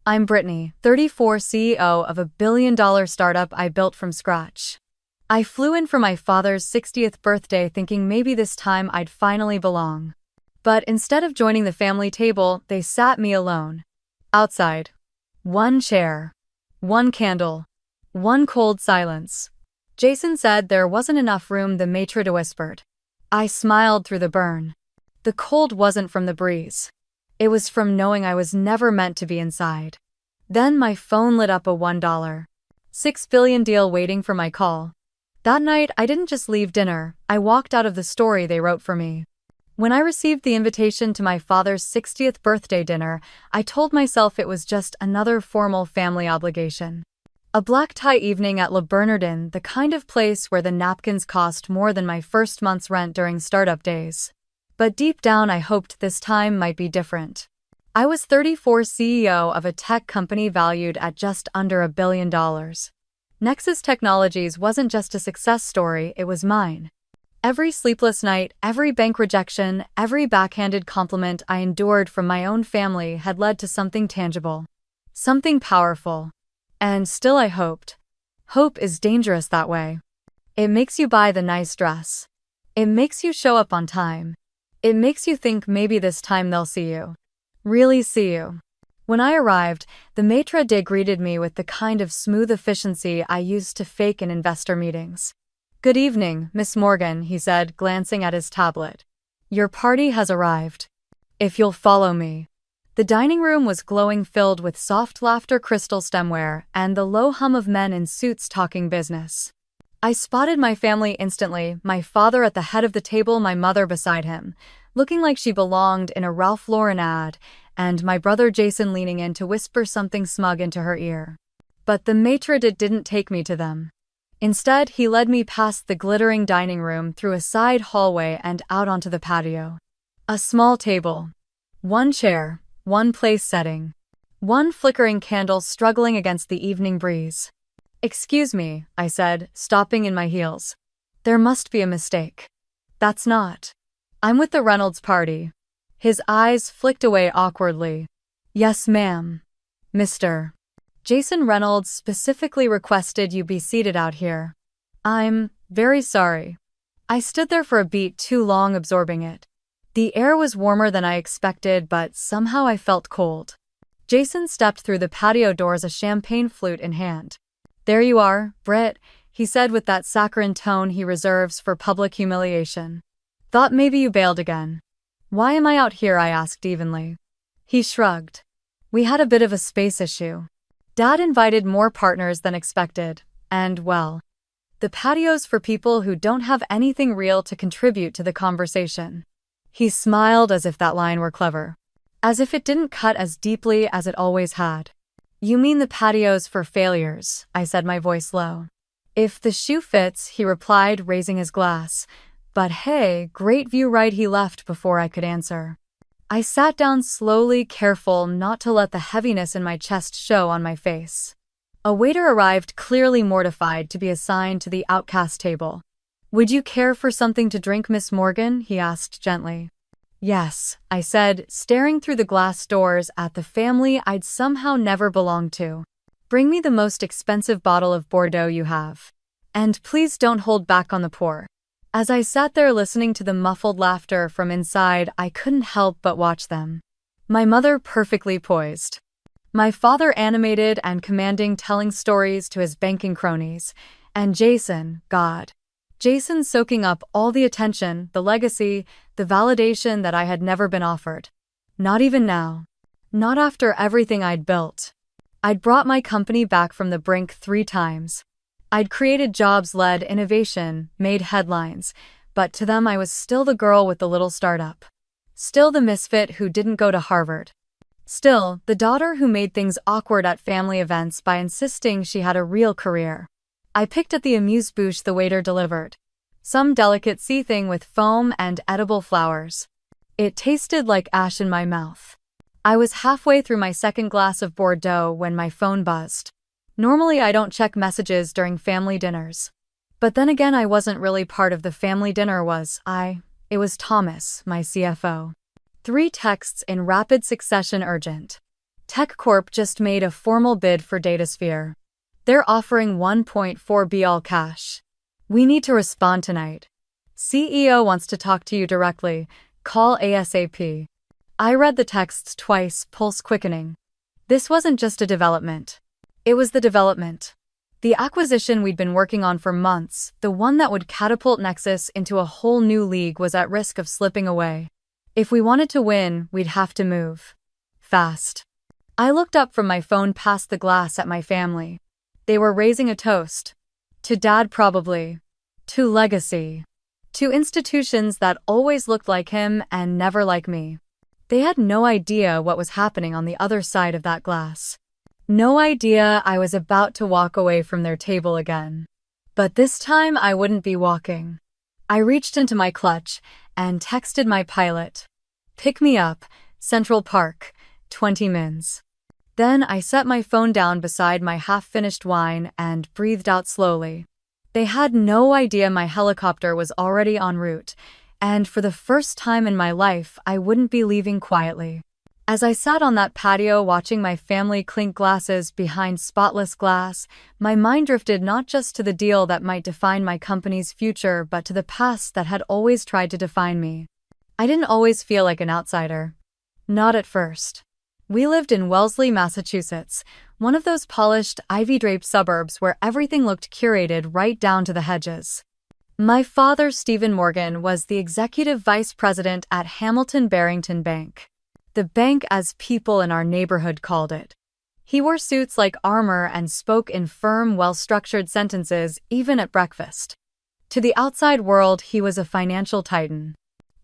I'm Brittany, 34, CEO of a $1 billion startup I built from scratch. I flew in for my father's 60th birthday thinking maybe this time I'd finally belong. But instead of joining the family table, they sat me alone. Outside. One chair. One candle. One cold silence. Jason said there wasn't enough room, the maitre d' whispered. I smiled through the burn. The cold wasn't from the breeze. It was from knowing I was never meant to be inside. Then my phone lit up, a $1.6 billion deal waiting for my call. That night, I didn't just leave dinner, I walked out of the story they wrote for me. When I received the invitation to my father's 60th birthday dinner, I told myself it was just another formal family obligation. A black tie evening at Le Bernardin, the kind of place where the napkins cost more than my first month's rent during startup days. But deep down I hoped this time might be different. I was 34, CEO of a tech company valued at just under $1 billion. Nexus Technologies wasn't just a success story, it was mine. Every sleepless night, every bank rejection, every backhanded compliment I endured from my own family had led to something tangible. Something powerful. And still I hoped. Hope is dangerous that way. It makes you buy the nice dress. It makes you show up on time. It makes you think maybe this time they'll see you. Really see you. When I arrived, the maitre d' greeted me with the kind of smooth efficiency I used to fake in investor meetings. Good evening, Miss Morgan, he said, glancing at his tablet. Your party has arrived. If you'll follow me. The dining room was glowing, filled with soft laughter, crystal stemware, and the low hum of men in suits talking business. I spotted my family instantly, my father at the head of the table, my mother beside him, looking like she belonged in a Ralph Lauren ad, and my brother Jason leaning in to whisper something smug into her ear. But the maitre d' didn't take me to them. Instead, he led me past the glittering dining room, through a side hallway and out onto the patio. A small table. One chair. One place setting. One flickering candle struggling against the evening breeze. Excuse me, I said, stopping in my heels. There must be a mistake. That's not. I'm with the Reynolds party. His eyes flicked away awkwardly. Yes, ma'am. Mr. Jason Reynolds specifically requested you be seated out here. I'm very sorry. I stood there for a beat too long, absorbing it. The air was warmer than I expected, but somehow I felt cold. Jason stepped through the patio doors, a champagne flute in hand. There you are, Britt, he said with that saccharine tone he reserves for public humiliation. Thought maybe you bailed again. Why am I out here? I asked evenly. He shrugged. We had a bit of a space issue. Dad invited more partners than expected, and well, the patio's for people who don't have anything real to contribute to the conversation. He smiled as if that line were clever. As if it didn't cut as deeply as it always had. You mean the patio's for failures, I said, my voice low. If the shoe fits, he replied, raising his glass. But hey, great view, right? He left before I could answer. I sat down slowly, careful not to let the heaviness in my chest show on my face. A waiter arrived, clearly mortified to be assigned to the outcast table. Would you care for something to drink, Miss Morgan? He asked gently. Yes, I said, staring through the glass doors at the family I'd somehow never belonged to. Bring me the most expensive bottle of Bordeaux you have. And please don't hold back on the pour. As I sat there listening to the muffled laughter from inside, I couldn't help but watch them. My mother perfectly poised. My father animated and commanding, telling stories to his banking cronies. And Jason, God. Jason soaking up all the attention, the legacy, the validation that I had never been offered. Not even now. Not after everything I'd built. I'd brought my company back from the brink 3 times. I'd created jobs, led innovation, made headlines, but to them I was still the girl with the little startup. Still the misfit who didn't go to Harvard. Still, the daughter who made things awkward at family events by insisting she had a real career. I picked at the amuse-bouche the waiter delivered. Some delicate sea thing with foam and edible flowers. It tasted like ash in my mouth. I was halfway through my second glass of Bordeaux when my phone buzzed. Normally I don't check messages during family dinners. But then again, I wasn't really part of the family dinner, was I? It was Thomas, my CFO. 3 texts in rapid succession, urgent. TechCorp just made a formal bid for Datasphere. They're offering 1.4 B all cash. We need to respond tonight. CEO wants to talk to you directly. Call ASAP. I read the texts twice, pulse quickening. This wasn't just a development. It was the development. The acquisition we'd been working on for months, the one that would catapult Nexus into a whole new league, was at risk of slipping away. If we wanted to win, we'd have to move. Fast. I looked up from my phone past the glass at my family. They were raising a toast. To Dad, probably. To legacy. To institutions that always looked like him and never like me. They had no idea what was happening on the other side of that glass. No idea I was about to walk away from their table again. But this time I wouldn't be walking. I reached into my clutch and texted my pilot. Pick me up, Central Park, 20 mins. Then I set my phone down beside my half-finished wine and breathed out slowly. They had no idea my helicopter was already en route, and for the first time in my life, I wouldn't be leaving quietly. As I sat on that patio watching my family clink glasses behind spotless glass, my mind drifted not just to the deal that might define my company's future, but to the past that had always tried to define me. I didn't always feel like an outsider. Not at first. We lived in Wellesley, Massachusetts, one of those polished, ivy-draped suburbs where everything looked curated right down to the hedges. My father, Stephen Morgan, was the executive vice president at Hamilton Barrington Bank. The bank, as people in our neighborhood called it. He wore suits like armor and spoke in firm, well-structured sentences, even at breakfast. To the outside world, he was a financial titan.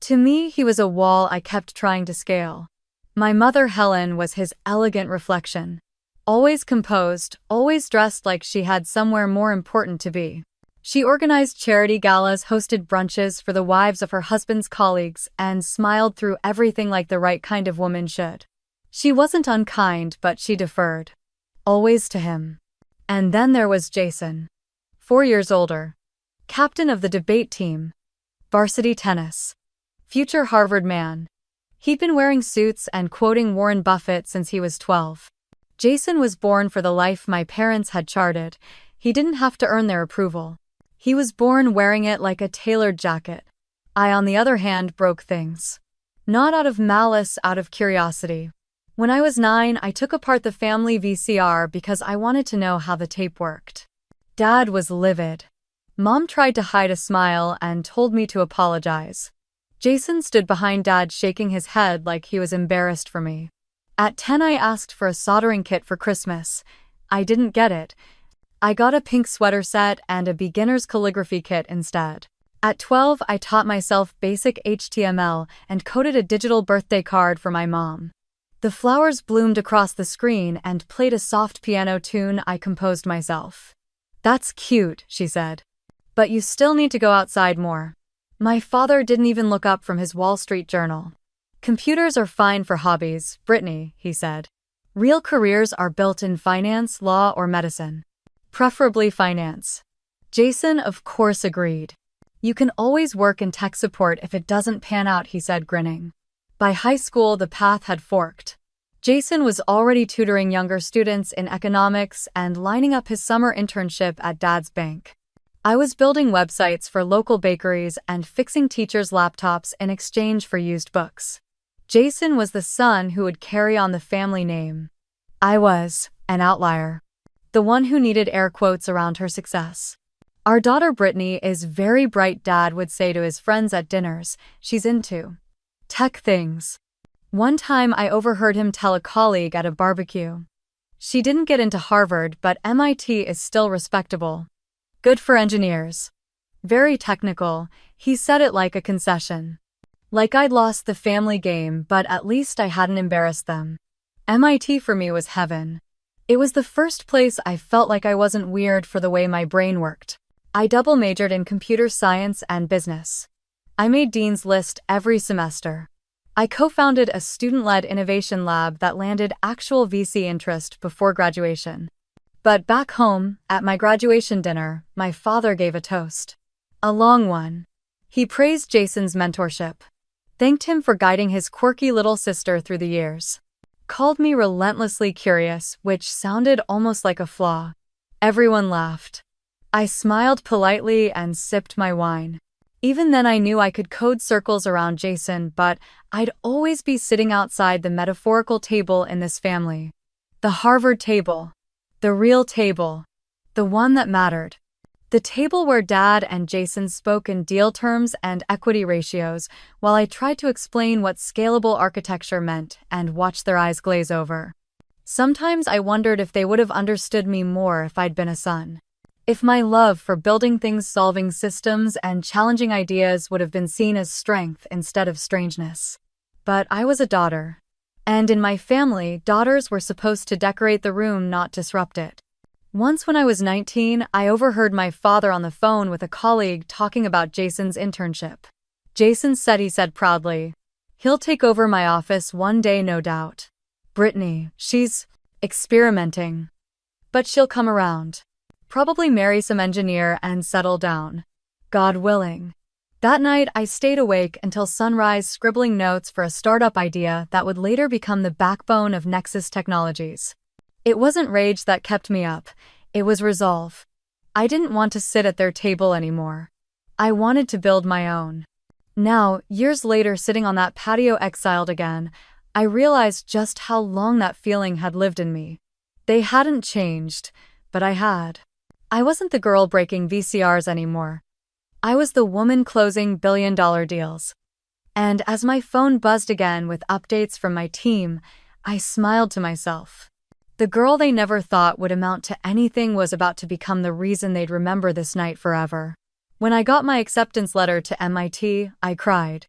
To me, he was a wall I kept trying to scale. My mother, Helen, was his elegant reflection. Always composed, always dressed like she had somewhere more important to be. She organized charity galas, hosted brunches for the wives of her husband's colleagues, and smiled through everything like the right kind of woman should. She wasn't unkind, but she deferred. Always to him. And then there was Jason. 4 years older. Captain of the debate team. Varsity tennis. Future Harvard man. He'd been wearing suits and quoting Warren Buffett since he was 12. Jason was born for the life my parents had charted. He didn't have to earn their approval. He was born wearing it like a tailored jacket. I, on the other hand, broke things. Not out of malice, out of curiosity. When I was 9, I took apart the family VCR because I wanted to know how the tape worked. Dad was livid. Mom tried to hide a smile and told me to apologize. Jason stood behind Dad, shaking his head like he was embarrassed for me. At 10, I asked for a soldering kit for Christmas. I didn't get it. I got a pink sweater set and a beginner's calligraphy kit instead. At 12, I taught myself basic HTML and coded a digital birthday card for my mom. The flowers bloomed across the screen and played a soft piano tune I composed myself. "That's cute," she said. "But you still need to go outside more." My father didn't even look up from his Wall Street Journal. "Computers are fine for hobbies, Brittany," he said. "Real careers are built in finance, law, or medicine. Preferably finance." Jason, of course, agreed. "You can always work in tech support if it doesn't pan out," he said, grinning. By high school, the path had forked. Jason was already tutoring younger students in economics and lining up his summer internship at Dad's bank. I was building websites for local bakeries and fixing teachers' laptops in exchange for used books. Jason was the son who would carry on the family name. I was an outlier. The one who needed air quotes around her success. "Our daughter Brittany is very bright," Dad would say to his friends at dinners. "She's into tech things." One time I overheard him tell a colleague at a barbecue. "She didn't get into Harvard, but MIT is still respectable. Good for engineers. Very technical." He said it like a concession. Like I'd lost the family game, but at least I hadn't embarrassed them. MIT for me was heaven. It was the first place I felt like I wasn't weird for the way my brain worked. I double majored in computer science and business. I made Dean's List every semester. I co-founded a student-led innovation lab that landed actual VC interest before graduation. But back home, at my graduation dinner, my father gave a toast. A long one. He praised Jason's mentorship. Thanked him for guiding his quirky little sister through the years. called me relentlessly curious, which sounded almost like a flaw. Everyone laughed. I smiled politely and sipped my wine. Even then I knew I could code circles around Jason, but I'd always be sitting outside the metaphorical table in this family. The Harvard table. The real table. The one that mattered. The table where Dad and Jason spoke in deal terms and equity ratios, while I tried to explain what scalable architecture meant and watched their eyes glaze over. Sometimes I wondered if they would have understood me more if I'd been a son. If my love for building things, solving systems, and challenging ideas would have been seen as strength instead of strangeness. But I was a daughter. And in my family, daughters were supposed to decorate the room, not disrupt it. Once when I was 19, I overheard my father on the phone with a colleague talking about Jason's internship. Jason said proudly, "He'll take over my office one day, no doubt. Brittany, she's experimenting. But she'll come around. Probably marry some engineer and settle down. God willing." That night, I stayed awake until sunrise scribbling notes for a startup idea that would later become the backbone of Nexus Technologies. It wasn't rage that kept me up, it was resolve. I didn't want to sit at their table anymore. I wanted to build my own. Now, years later, sitting on that patio exiled again, I realized just how long that feeling had lived in me. They hadn't changed, but I had. I wasn't the girl breaking VCRs anymore. I was the woman closing billion-dollar deals. And as my phone buzzed again with updates from my team, I smiled to myself. The girl they never thought would amount to anything was about to become the reason they'd remember this night forever. When I got my acceptance letter to MIT, I cried.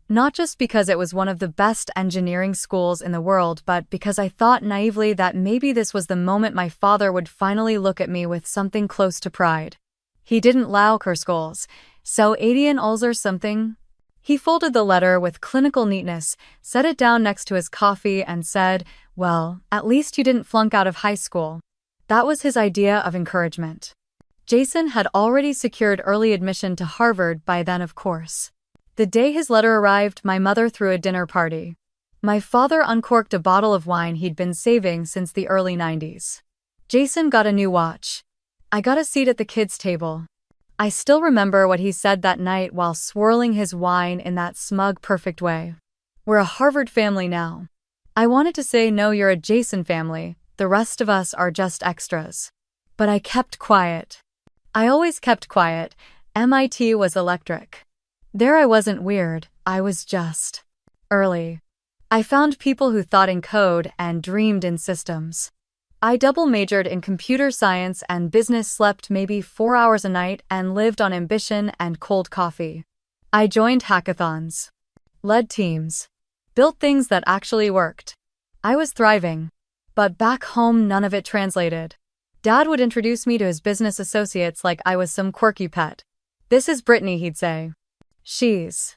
Not just because it was one of the best engineering schools in the world, but because I thought naively that maybe this was the moment my father would finally look at me with something close to pride. He didn't Laukerskåls, so 80 or something. He folded the letter with clinical neatness, set it down next to his coffee and said, "Well, at least you didn't flunk out of high school." That was his idea of encouragement. Jason had already secured early admission to Harvard by then, of course. The day his letter arrived, my mother threw a dinner party. My father uncorked a bottle of wine he'd been saving since the early 90s. Jason got a new watch. I got a seat at the kids' table. I still remember what he said that night while swirling his wine in that smug, perfect way. "We're a Harvard family now." I wanted to say, "No, you're a Jason family. The rest of us are just extras." But I kept quiet. I always kept quiet. MIT was electric. There I wasn't weird, I was just early. I found people who thought in code and dreamed in systems. I double majored in computer science and business, slept maybe 4 hours a night, and lived on ambition and cold coffee. I joined hackathons, led teams, built things that actually worked. I was thriving. But back home, none of it translated. Dad would introduce me to his business associates like I was some quirky pet. "This is Brittany," he'd say. "She's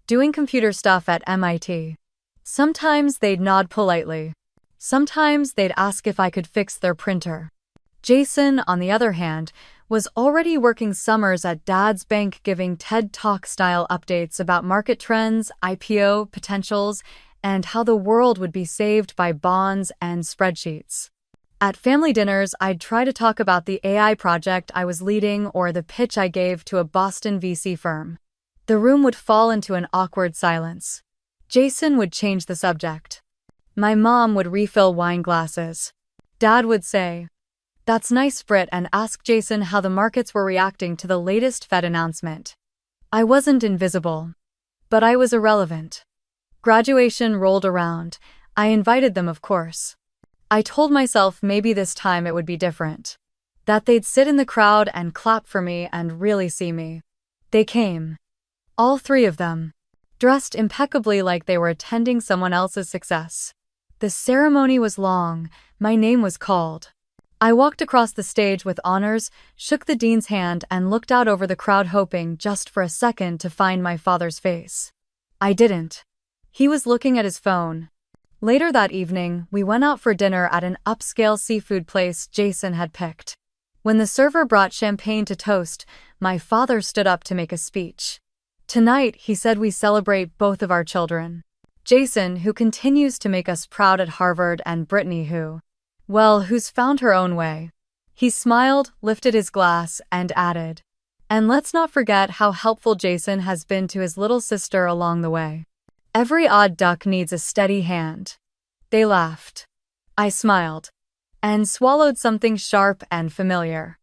doing computer stuff at MIT." Sometimes they'd nod politely. Sometimes they'd ask if I could fix their printer. Jason, on the other hand, was already working summers at Dad's bank giving TED Talk-style updates about market trends, IPO potentials, and how the world would be saved by bonds and spreadsheets. At family dinners, I'd try to talk about the AI project I was leading or the pitch I gave to a Boston VC firm. The room would fall into an awkward silence. Jason would change the subject. My mom would refill wine glasses. Dad would say, "That's nice, Britt," and ask Jason how the markets were reacting to the latest Fed announcement. I wasn't invisible, but I was irrelevant. Graduation rolled around. I invited them, of course. I told myself maybe this time it would be different. That they'd sit in the crowd and clap for me and really see me. They came. All 3 of them. Dressed impeccably like they were attending someone else's success. The ceremony was long. My name was called. I walked across the stage with honors, shook the dean's hand, and looked out over the crowd, hoping just for a second to find my father's face. I didn't. He was looking at his phone. Later that evening, we went out for dinner at an upscale seafood place Jason had picked. When the server brought champagne to toast, my father stood up to make a speech. "Tonight," he said, "we celebrate both of our children. Jason, who continues to make us proud at Harvard, and Brittany, who's found her own way. He smiled, lifted his glass, and added, "And let's not forget how helpful Jason has been to his little sister along the way. Every odd duck needs a steady hand." They laughed. I smiled and swallowed something sharp and familiar.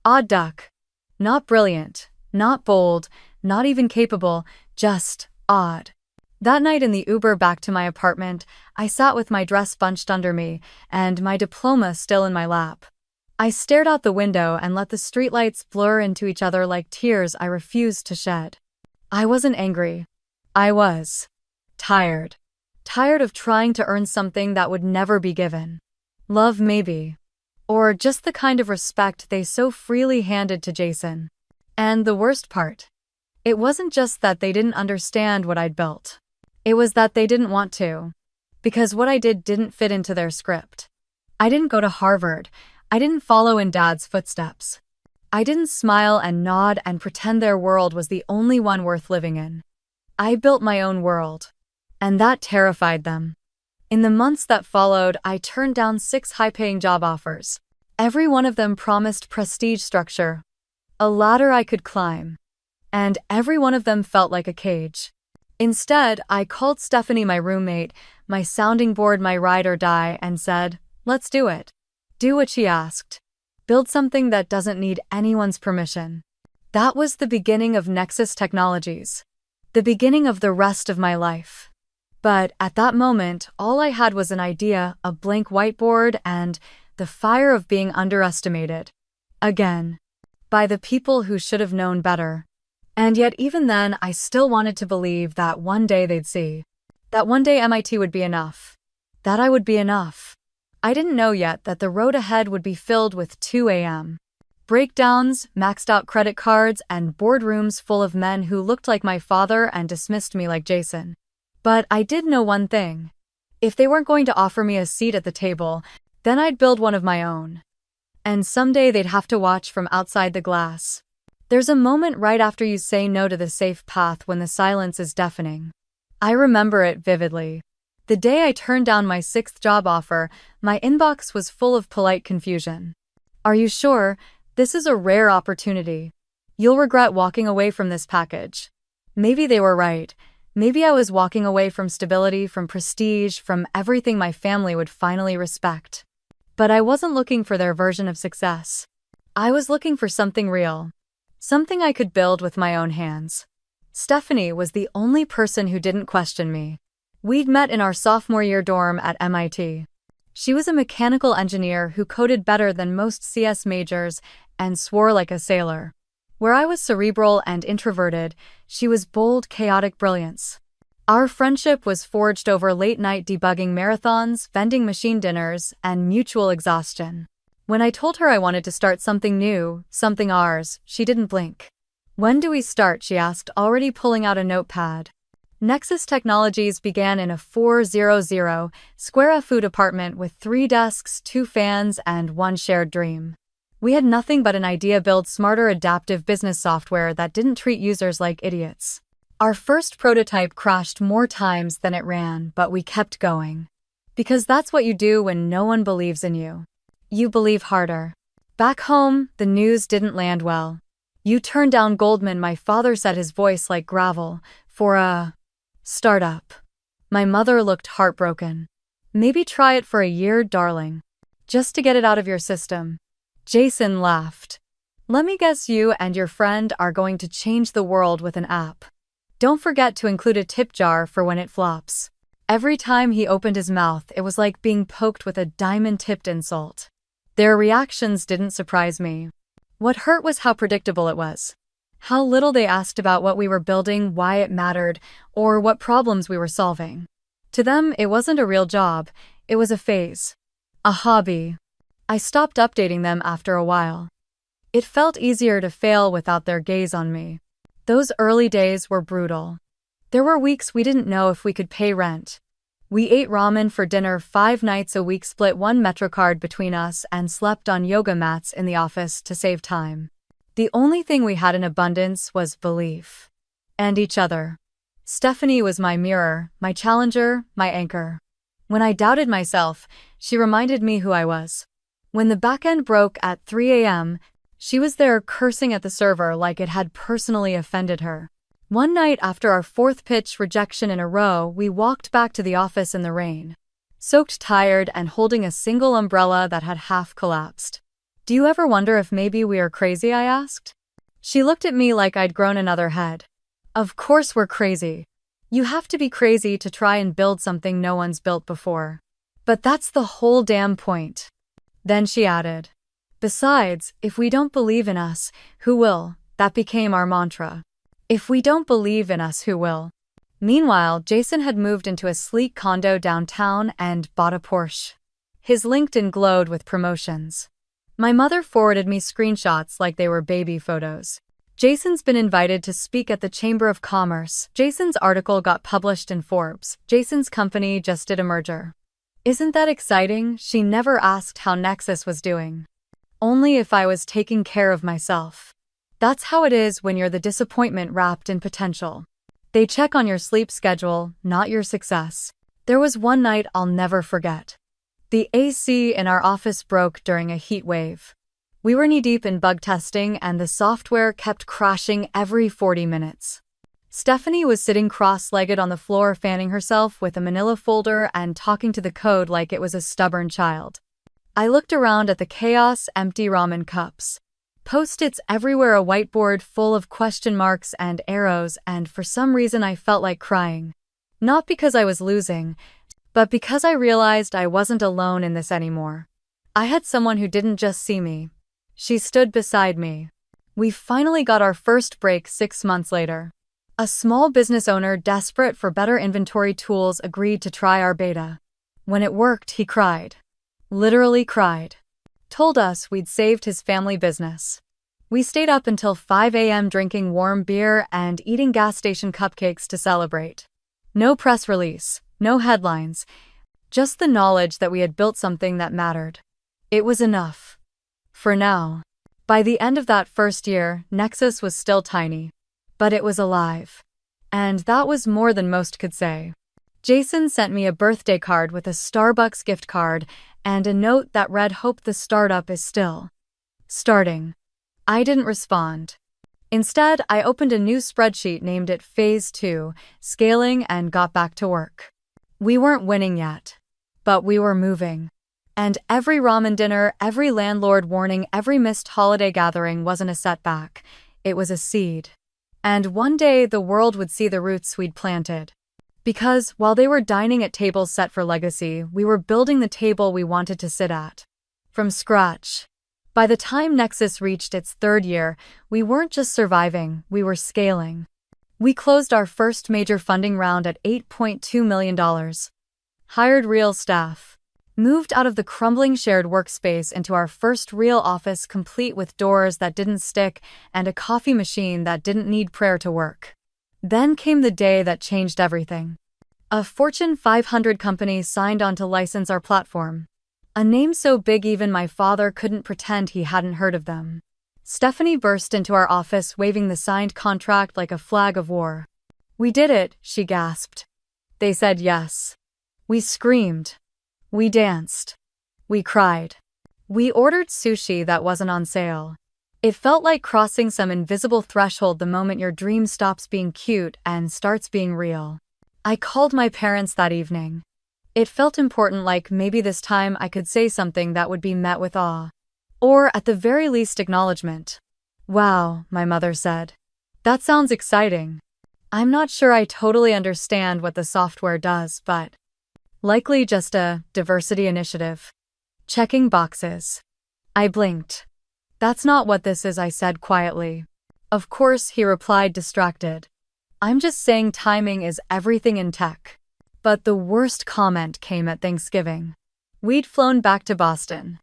Odd duck. Not brilliant, not bold, not even capable, just odd. That night in the Uber back to my apartment, I sat with my dress bunched under me and my diploma still in my lap. I stared out the window and let the streetlights blur into each other like tears I refused to shed. I wasn't angry. I was tired. Tired of trying to earn something that would never be given. Love, maybe. Or just the kind of respect they so freely handed to Jason. And the worst part, it wasn't just that they didn't understand what I'd built. It was that they didn't want to. Because what I did didn't fit into their script. I didn't go to Harvard. I didn't follow in Dad's footsteps. I didn't smile and nod and pretend their world was the only one worth living in. I built my own world. And that terrified them. In the months that followed, I turned down 6 high-paying job offers. Every one of them promised prestige, structure, a ladder I could climb. And every one of them felt like a cage. Instead, I called Stephanie, my roommate, my sounding board, my ride or die, and said, "Let's do it." Do what she asked. Build something that doesn't need anyone's permission. That was the beginning of Nexus Technologies. The beginning of the rest of my life. But at that moment, all I had was an idea, a blank whiteboard, and the fire of being underestimated. Again. By the people who should have known better. And yet even then, I still wanted to believe that one day they'd see. That one day MIT would be enough. That I would be enough. I didn't know yet that the road ahead would be filled with 2 a.m. breakdowns, maxed out credit cards, and boardrooms full of men who looked like my father and dismissed me like Jason. But I did know one thing. If they weren't going to offer me a seat at the table, then I'd build one of my own. And someday they'd have to watch from outside the glass. There's a moment right after you say no to the safe path when the silence is deafening. I remember it vividly. The day I turned down my 6th job offer, my inbox was full of polite confusion. "Are you sure? This is a rare opportunity. You'll regret walking away from this package." Maybe they were right. Maybe I was walking away from stability, from prestige, from everything my family would finally respect. But I wasn't looking for their version of success. I was looking for something real. Something I could build with my own hands. Stephanie was the only person who didn't question me. We'd met in our sophomore year dorm at MIT. She was a mechanical engineer who coded better than most CS majors and swore like a sailor. Where I was cerebral and introverted, she was bold, chaotic brilliance. Our friendship was forged over late-night debugging marathons, vending machine dinners, and mutual exhaustion. When I told her I wanted to start something new, something ours, she didn't blink. "When do we start?" she asked, already pulling out a notepad. Nexus Technologies began in a 400 square foot apartment with 3 desks, 2 fans, and 1 shared dream. We had nothing but an idea: build smarter, adaptive business software that didn't treat users like idiots. Our first prototype crashed more times than it ran, but we kept going. Because that's what you do when no one believes in you. You believe harder. Back home, the news didn't land well. "You turned down Goldman," my father said, his voice like gravel, "for a startup." My mother looked heartbroken. "Maybe try it for a year, darling. Just to get it out of your system." Jason laughed. "Let me guess, you and your friend are going to change the world with an app. Don't forget to include a tip jar for when it flops." Every time he opened his mouth, it was like being poked with a diamond-tipped insult. Their reactions didn't surprise me. What hurt was how predictable it was. How little they asked about what we were building, why it mattered, or what problems we were solving. To them, it wasn't a real job. It was a phase. A hobby. I stopped updating them after a while. It felt easier to fail without their gaze on me. Those early days were brutal. There were weeks we didn't know if we could pay rent. We ate ramen for dinner 5 nights a week, split 1 MetroCard between us, and slept on yoga mats in the office to save time. The only thing we had in abundance was belief. And each other. Stephanie was my mirror, my challenger, my anchor. When I doubted myself, she reminded me who I was. When the backend broke at 3 a.m., she was there cursing at the server like it had personally offended her. One night after our fourth pitch rejection in a row, we walked back to the office in the rain. Soaked, tired, and holding a single umbrella that had half collapsed. "Do you ever wonder if maybe we are crazy?" I asked. She looked at me like I'd grown another head. "Of course we're crazy. You have to be crazy to try and build something no one's built before. But that's the whole damn point." Then she added, "Besides, if we don't believe in us, who will?" That became our mantra. If we don't believe in us, who will? Meanwhile, Jason had moved into a sleek condo downtown and bought a Porsche. His LinkedIn glowed with promotions. My mother forwarded me screenshots like they were baby photos. Jason's been invited to speak at the Chamber of Commerce. Jason's article got published in Forbes. Jason's company just did a merger. Isn't that exciting? She never asked how Nexus was doing. Only if I was taking care of myself. That's how it is when you're the disappointment wrapped in potential. They check on your sleep schedule, not your success. There was one night I'll never forget. The AC in our office broke during a heat wave. We were knee-deep in bug testing and the software kept crashing every 40 minutes. Stephanie was sitting cross-legged on the floor fanning herself with a manila folder and talking to the code like it was a stubborn child. I looked around at the chaos, empty ramen cups. Post-its everywhere, a whiteboard full of question marks and arrows, and for some reason I felt like crying. Not because I was losing, but because I realized I wasn't alone in this anymore. I had someone who didn't just see me. She stood beside me. We finally got our first break 6 months later. A small business owner desperate for better inventory tools agreed to try our beta. When it worked, he cried. Literally cried. Told us we'd saved his family business. We stayed up until 5 a.m. drinking warm beer and eating gas station cupcakes to celebrate. No press release, no headlines, just the knowledge that we had built something that mattered. It was enough. For now. By the end of that first year, Nexus was still tiny. But it was alive. And that was more than most could say. Jason sent me a birthday card with a Starbucks gift card and a note that read, "Hope the startup is still starting." I didn't respond. Instead, I opened a new spreadsheet, named it Phase 2, Scaling, and got back to work. We weren't winning yet. But we were moving. And every ramen dinner, every landlord warning, every missed holiday gathering wasn't a setback. It was a seed. And one day the world would see the roots we'd planted. Because, while they were dining at tables set for legacy, we were building the table we wanted to sit at. From scratch. By the time Nexus reached its third year, we weren't just surviving, we were scaling. We closed our first major funding round at $8.2 million. Hired real staff. Moved out of the crumbling shared workspace into our first real office, complete with doors that didn't stick and a coffee machine that didn't need prayer to work. Then came the day that changed everything. A Fortune 500 company signed on to license our platform. A name so big even my father couldn't pretend he hadn't heard of them. Stephanie burst into our office waving the signed contract like a flag of war. "We did it," she gasped. They said yes. We screamed. We danced. We cried. We ordered sushi that wasn't on sale. It felt like crossing some invisible threshold the moment your dream stops being cute and starts being real. I called my parents that evening. It felt important, like maybe this time I could say something that would be met with awe. Or, at the very least, acknowledgement. "Wow," my mother said. "That sounds exciting. I'm not sure I totally understand what the software does, but likely just a diversity initiative. Checking boxes." I blinked. "That's not what this is," I said quietly. "Of course," he replied, distracted. "I'm just saying timing is everything in tech." But the worst comment came at Thanksgiving. We'd flown back to Boston.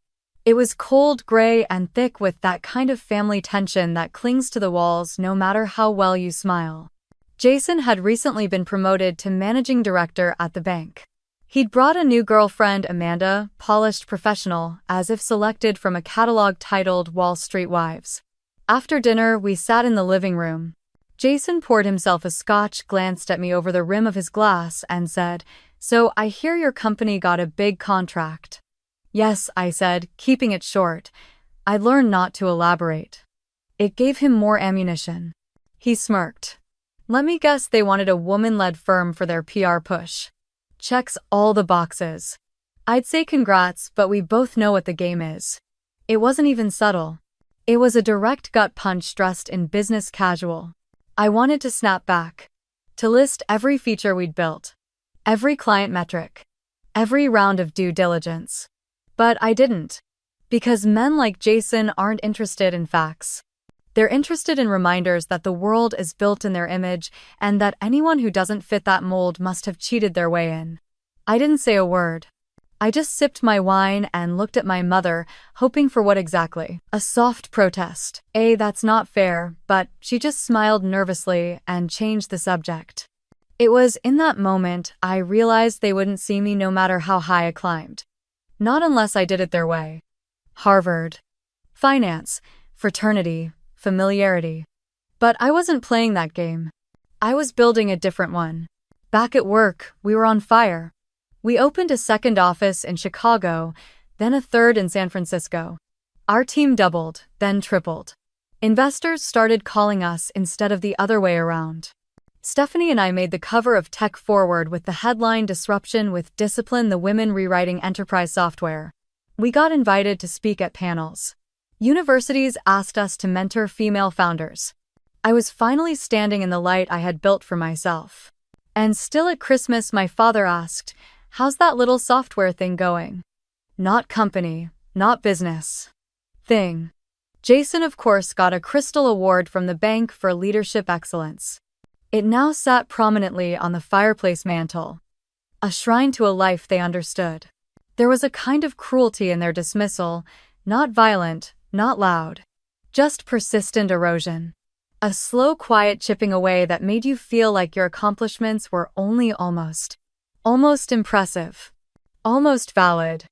It was cold, gray, and thick, with that kind of family tension that clings to the walls no matter how well you smile. Jason had recently been promoted to managing director at the bank. He'd brought a new girlfriend, Amanda, polished professional, as if selected from a catalog titled Wall Street Wives. After dinner, we sat in the living room. Jason poured himself a scotch, glanced at me over the rim of his glass, and said, "So I hear your company got a big contract." "Yes," I said, keeping it short. I learned not to elaborate. It gave him more ammunition. He smirked. "Let me guess, they wanted a woman-led firm for their PR push." "Checks all the boxes." I'd say congrats, but we both know what the game is. It wasn't even subtle. It was a direct gut punch dressed in business casual. I wanted to snap back. To list every feature we'd built. Every client metric. Every round of due diligence. But I didn't. Because men like Jason aren't interested in facts. They're interested in reminders that the world is built in their image and that anyone who doesn't fit that mold must have cheated their way in. I didn't say a word. I just sipped my wine and looked at my mother, hoping for what exactly? A soft protest. That's not fair, but she just smiled nervously and changed the subject. It was in that moment I realized they wouldn't see me no matter how high I climbed. Not unless I did it their way. Harvard. Finance. Fraternity. Familiarity. But I wasn't playing that game. I was building a different one. Back at work, we were on fire. We opened a second office in Chicago, then a third in San Francisco. Our team doubled, then tripled. Investors started calling us instead of the other way around. Stephanie and I made the cover of Tech Forward with the headline "Disruption with Discipline: The Women Rewriting Enterprise Software." We got invited to speak at panels. Universities asked us to mentor female founders. I was finally standing in the light I had built for myself. And still at Christmas, my father asked, "How's that little software thing going?" Not company, not business. Thing. Jason, of course, got a Crystal Award from the bank for leadership excellence. It now sat prominently on the fireplace mantel. A shrine to a life they understood. There was a kind of cruelty in their dismissal, not violent, not loud. Just persistent erosion. A slow, quiet chipping away that made you feel like your accomplishments were only almost impressive. Almost valid.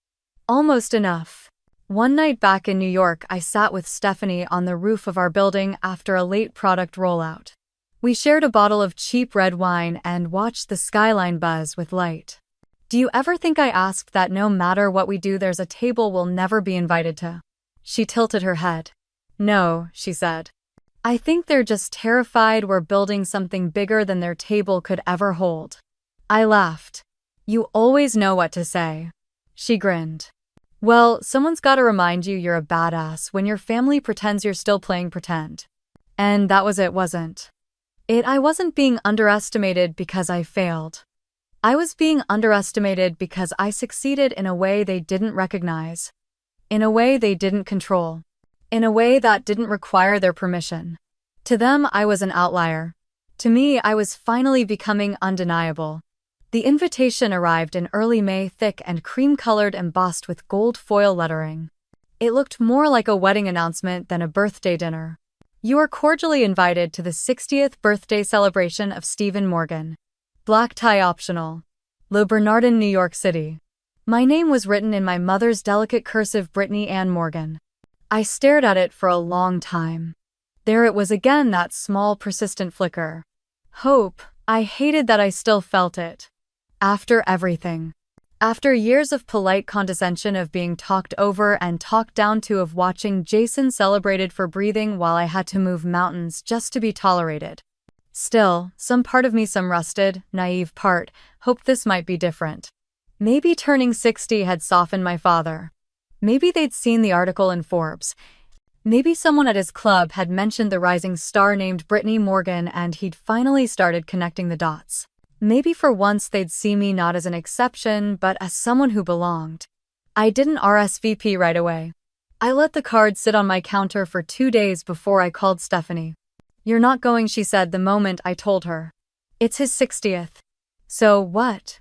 Almost enough. One night back in New York, I sat with Stephanie on the roof of our building after a late product rollout. We shared a bottle of cheap red wine and watched the skyline buzz with light. "Do you ever think I asked that no matter what we do there's a table we'll never be invited to?" She tilted her head. "No," she said. "I think they're just terrified we're building something bigger than their table could ever hold." I laughed. "You always know what to say." She grinned. "Well, someone's gotta remind you you're a badass when your family pretends you're still playing pretend." And that was it, wasn't it? I wasn't being underestimated because I failed. I was being underestimated because I succeeded in a way they didn't recognize. In a way they didn't control. In a way that didn't require their permission. To them, I was an outlier. To me, I was finally becoming undeniable. The invitation arrived in early May, thick and cream-colored, embossed with gold foil lettering. It looked more like a wedding announcement than a birthday dinner. "You are cordially invited to the 60th birthday celebration of Stephen Morgan. Black tie optional. Le Bernardin, New York City." My name was written in my mother's delicate cursive, Brittany Ann Morgan. I stared at it for a long time. There it was again, that small, persistent flicker. Hope. I hated that I still felt it. After everything. After years of polite condescension, of being talked over and talked down to, of watching Jason celebrated for breathing while I had to move mountains just to be tolerated. Still, some part of me, some rusted, naive part, hoped this might be different. Maybe turning 60 had softened my father. Maybe they'd seen the article in Forbes. Maybe someone at his club had mentioned the rising star named Brittany Morgan and he'd finally started connecting the dots. Maybe for once they'd see me not as an exception, but as someone who belonged. I didn't RSVP right away. I let the card sit on my counter for 2 days before I called Stephanie. "You're not going," she said the moment I told her. "It's his 60th. So what?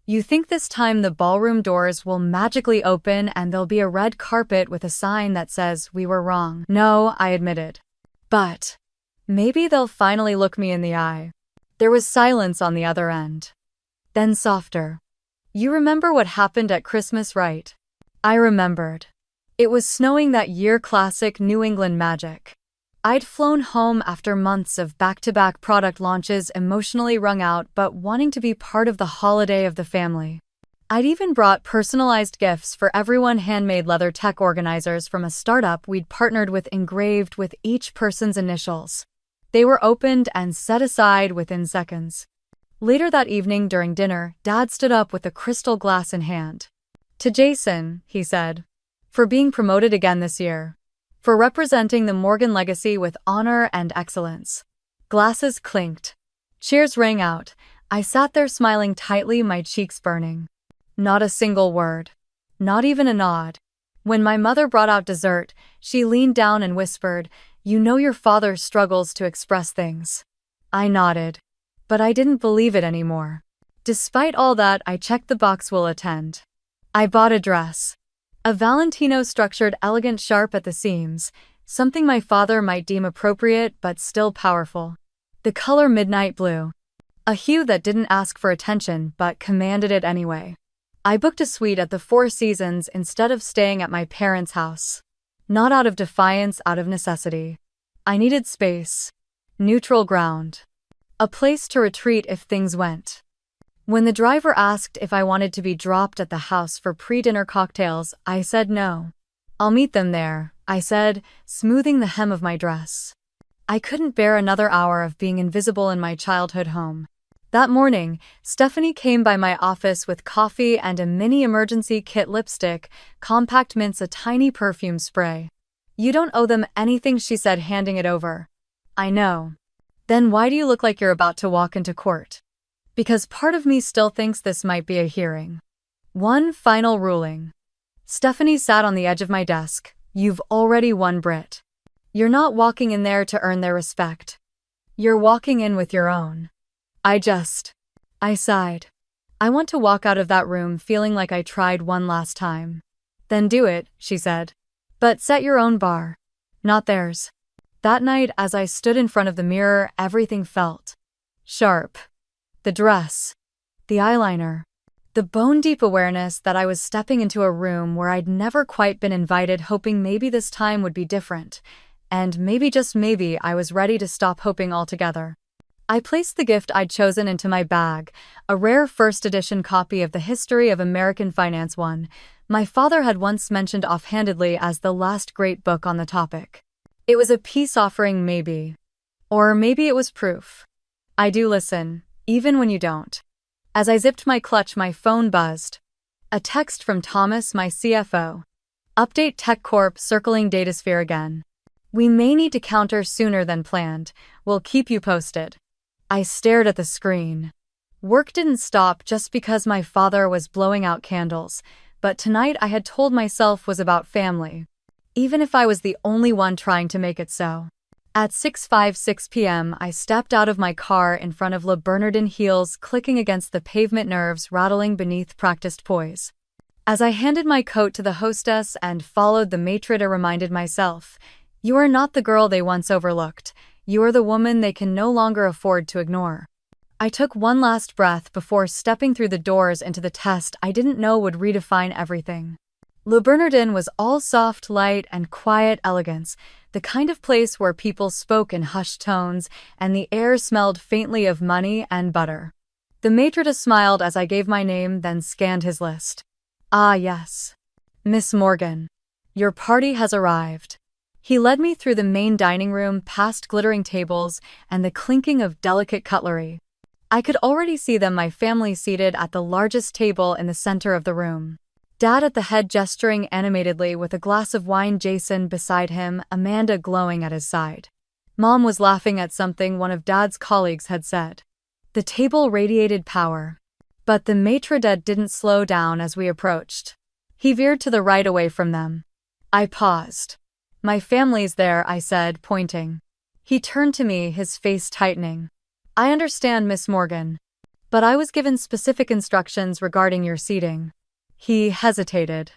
You think this time the ballroom doors will magically open and there'll be a red carpet with a sign that says we were wrong?" "No," I admitted. "But maybe they'll finally look me in the eye." There was silence on the other end. Then softer. "You remember what happened at Christmas, right?" I remembered. It was snowing that year, classic New England magic. I'd flown home after months of back-to-back product launches, emotionally wrung out but wanting to be part of the holiday of the family. I'd even brought personalized gifts for everyone, handmade leather tech organizers from a startup we'd partnered with engraved with each person's initials. They were opened and set aside within seconds. Later that evening during dinner, Dad stood up with a crystal glass in hand. "To Jason," he said, "for being promoted again this year. For representing the Morgan legacy with honor and excellence." Glasses clinked. Cheers rang out. I sat there smiling tightly, my cheeks burning. Not a single word. Not even a nod. When my mother brought out dessert, she leaned down and whispered, "You know your father struggles to express things." I nodded. But I didn't believe it anymore. Despite all that, I checked the box "will attend." I bought a dress. A Valentino structured, elegant, sharp at the seams, something my father might deem appropriate but still powerful. The color midnight blue. A hue that didn't ask for attention but commanded it anyway. I booked a suite at the Four Seasons instead of staying at my parents' house. Not out of defiance, out of necessity. I needed space. Neutral ground. A place to retreat if things went. When the driver asked if I wanted to be dropped at the house for pre-dinner cocktails, I said no. "I'll meet them there," I said, smoothing the hem of my dress. I couldn't bear another hour of being invisible in my childhood home. That morning, Stephanie came by my office with coffee and a mini emergency kit lipstick, compact mints, a tiny perfume spray. "You don't owe them anything," she said, handing it over. "I know. Then why do you look like you're about to walk into court?" Because part of me still thinks this might be a hearing. One final ruling. Stephanie sat on the edge of my desk. "You've already won, Britt. You're not walking in there to earn their respect. You're walking in with your own." I sighed. I want to walk out of that room feeling like I tried one last time. "Then do it," she said. "But set your own bar. Not theirs." That night, as I stood in front of the mirror, everything felt sharp. The dress. The eyeliner. The bone-deep awareness that I was stepping into a room where I'd never quite been invited, hoping maybe this time would be different. And maybe, just maybe, I was ready to stop hoping altogether. I placed the gift I'd chosen into my bag, a rare first edition copy of the History of American Finance, one my father had once mentioned offhandedly as the last great book on the topic. It was a peace offering, maybe. Or maybe it was proof. I do listen, even when you don't. As I zipped my clutch, my phone buzzed. A text from Thomas, my CFO. "Update Tech Corp circling Datasphere again. We may need to counter sooner than planned. We'll keep you posted." I stared at the screen. Work didn't stop just because my father was blowing out candles, but tonight, I had told myself, was about family. Even if I was the only one trying to make it so. At 6:56 p.m., I stepped out of my car in front of Le Bernardin, heels clicking against the pavement, nerves rattling beneath practiced poise. As I handed my coat to the hostess and followed the maitre d', reminded myself, "You are not the girl they once overlooked. You are the woman they can no longer afford to ignore." I took one last breath before stepping through the doors into the test I didn't know would redefine everything. Le Bernardin was all soft light and quiet elegance, the kind of place where people spoke in hushed tones and the air smelled faintly of money and butter. The maitre d' smiled as I gave my name, then scanned his list. "Ah, yes. Miss Morgan. Your party has arrived." He led me through the main dining room, past glittering tables and the clinking of delicate cutlery. I could already see them, my family seated at the largest table in the center of the room. Dad at the head, gesturing animatedly with a glass of wine, Jason beside him, Amanda glowing at his side. Mom was laughing at something one of Dad's colleagues had said. The table radiated power. But the maitre d' didn't slow down as we approached. He veered to the right, away from them. I paused. "My family's there," I said, pointing. He turned to me, his face tightening. "I understand, Miss Morgan. But I was given specific instructions regarding your seating." He hesitated.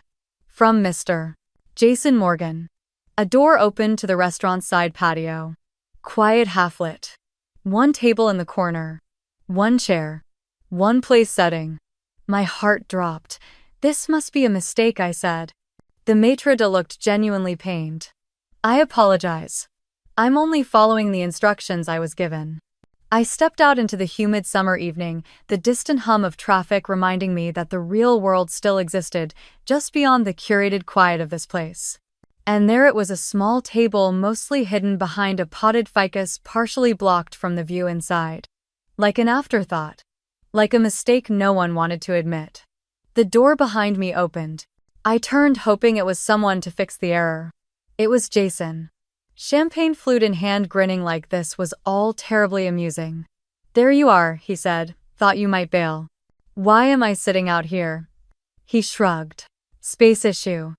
"From Mr. Jason Morgan." A door opened to the restaurant's side patio. Quiet, half-lit. One table in the corner. One chair. One place setting. My heart dropped. "This must be a mistake," I said. The maitre d' looked genuinely pained. "I apologize. I'm only following the instructions I was given. I stepped out into the humid summer evening, the distant hum of traffic reminding me that the real world still existed just beyond the curated quiet of this place. And there it was, a small table mostly hidden behind a potted ficus partially blocked from the view inside. Like an afterthought. Like a mistake no one wanted to admit. The door behind me opened. I turned, hoping it was someone to fix the error. It was Jason. Champagne flute in hand, grinning like this was all terribly amusing. "There you are," he said. "Thought you might bail." "Why am I sitting out here?" He shrugged. "Space issue.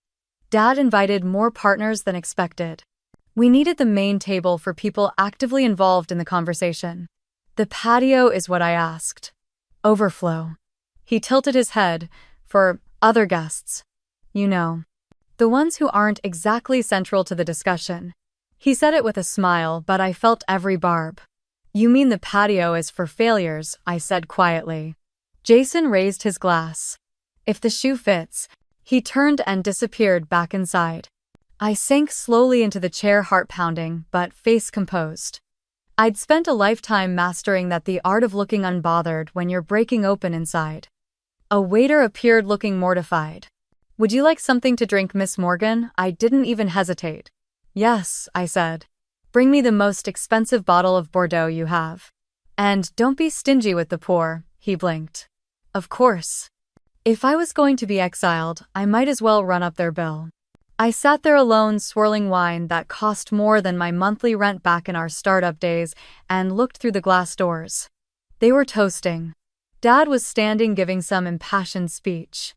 Dad invited more partners than expected. We needed the main table for people actively involved in the conversation. The patio is what I asked. Overflow." He tilted his head. "For other guests. You know. The ones who aren't exactly central to the discussion." He said it with a smile, but I felt every barb. "You mean the patio is for failures," I said quietly. Jason raised his glass. "If the shoe fits." He turned and disappeared back inside. I sank slowly into the chair, heart pounding, but face composed. I'd spent a lifetime mastering the art of looking unbothered when you're breaking open inside. A waiter appeared, looking mortified. "Would you like something to drink, Miss Morgan?" I didn't even hesitate. "Yes," I said. "Bring me the most expensive bottle of Bordeaux you have. And don't be stingy with the poor," he blinked. Of course. If I was going to be exiled, I might as well run up their bill. I sat there alone, swirling wine that cost more than my monthly rent back in our startup days, and looked through the glass doors. They were toasting. Dad was standing, giving some impassioned speech.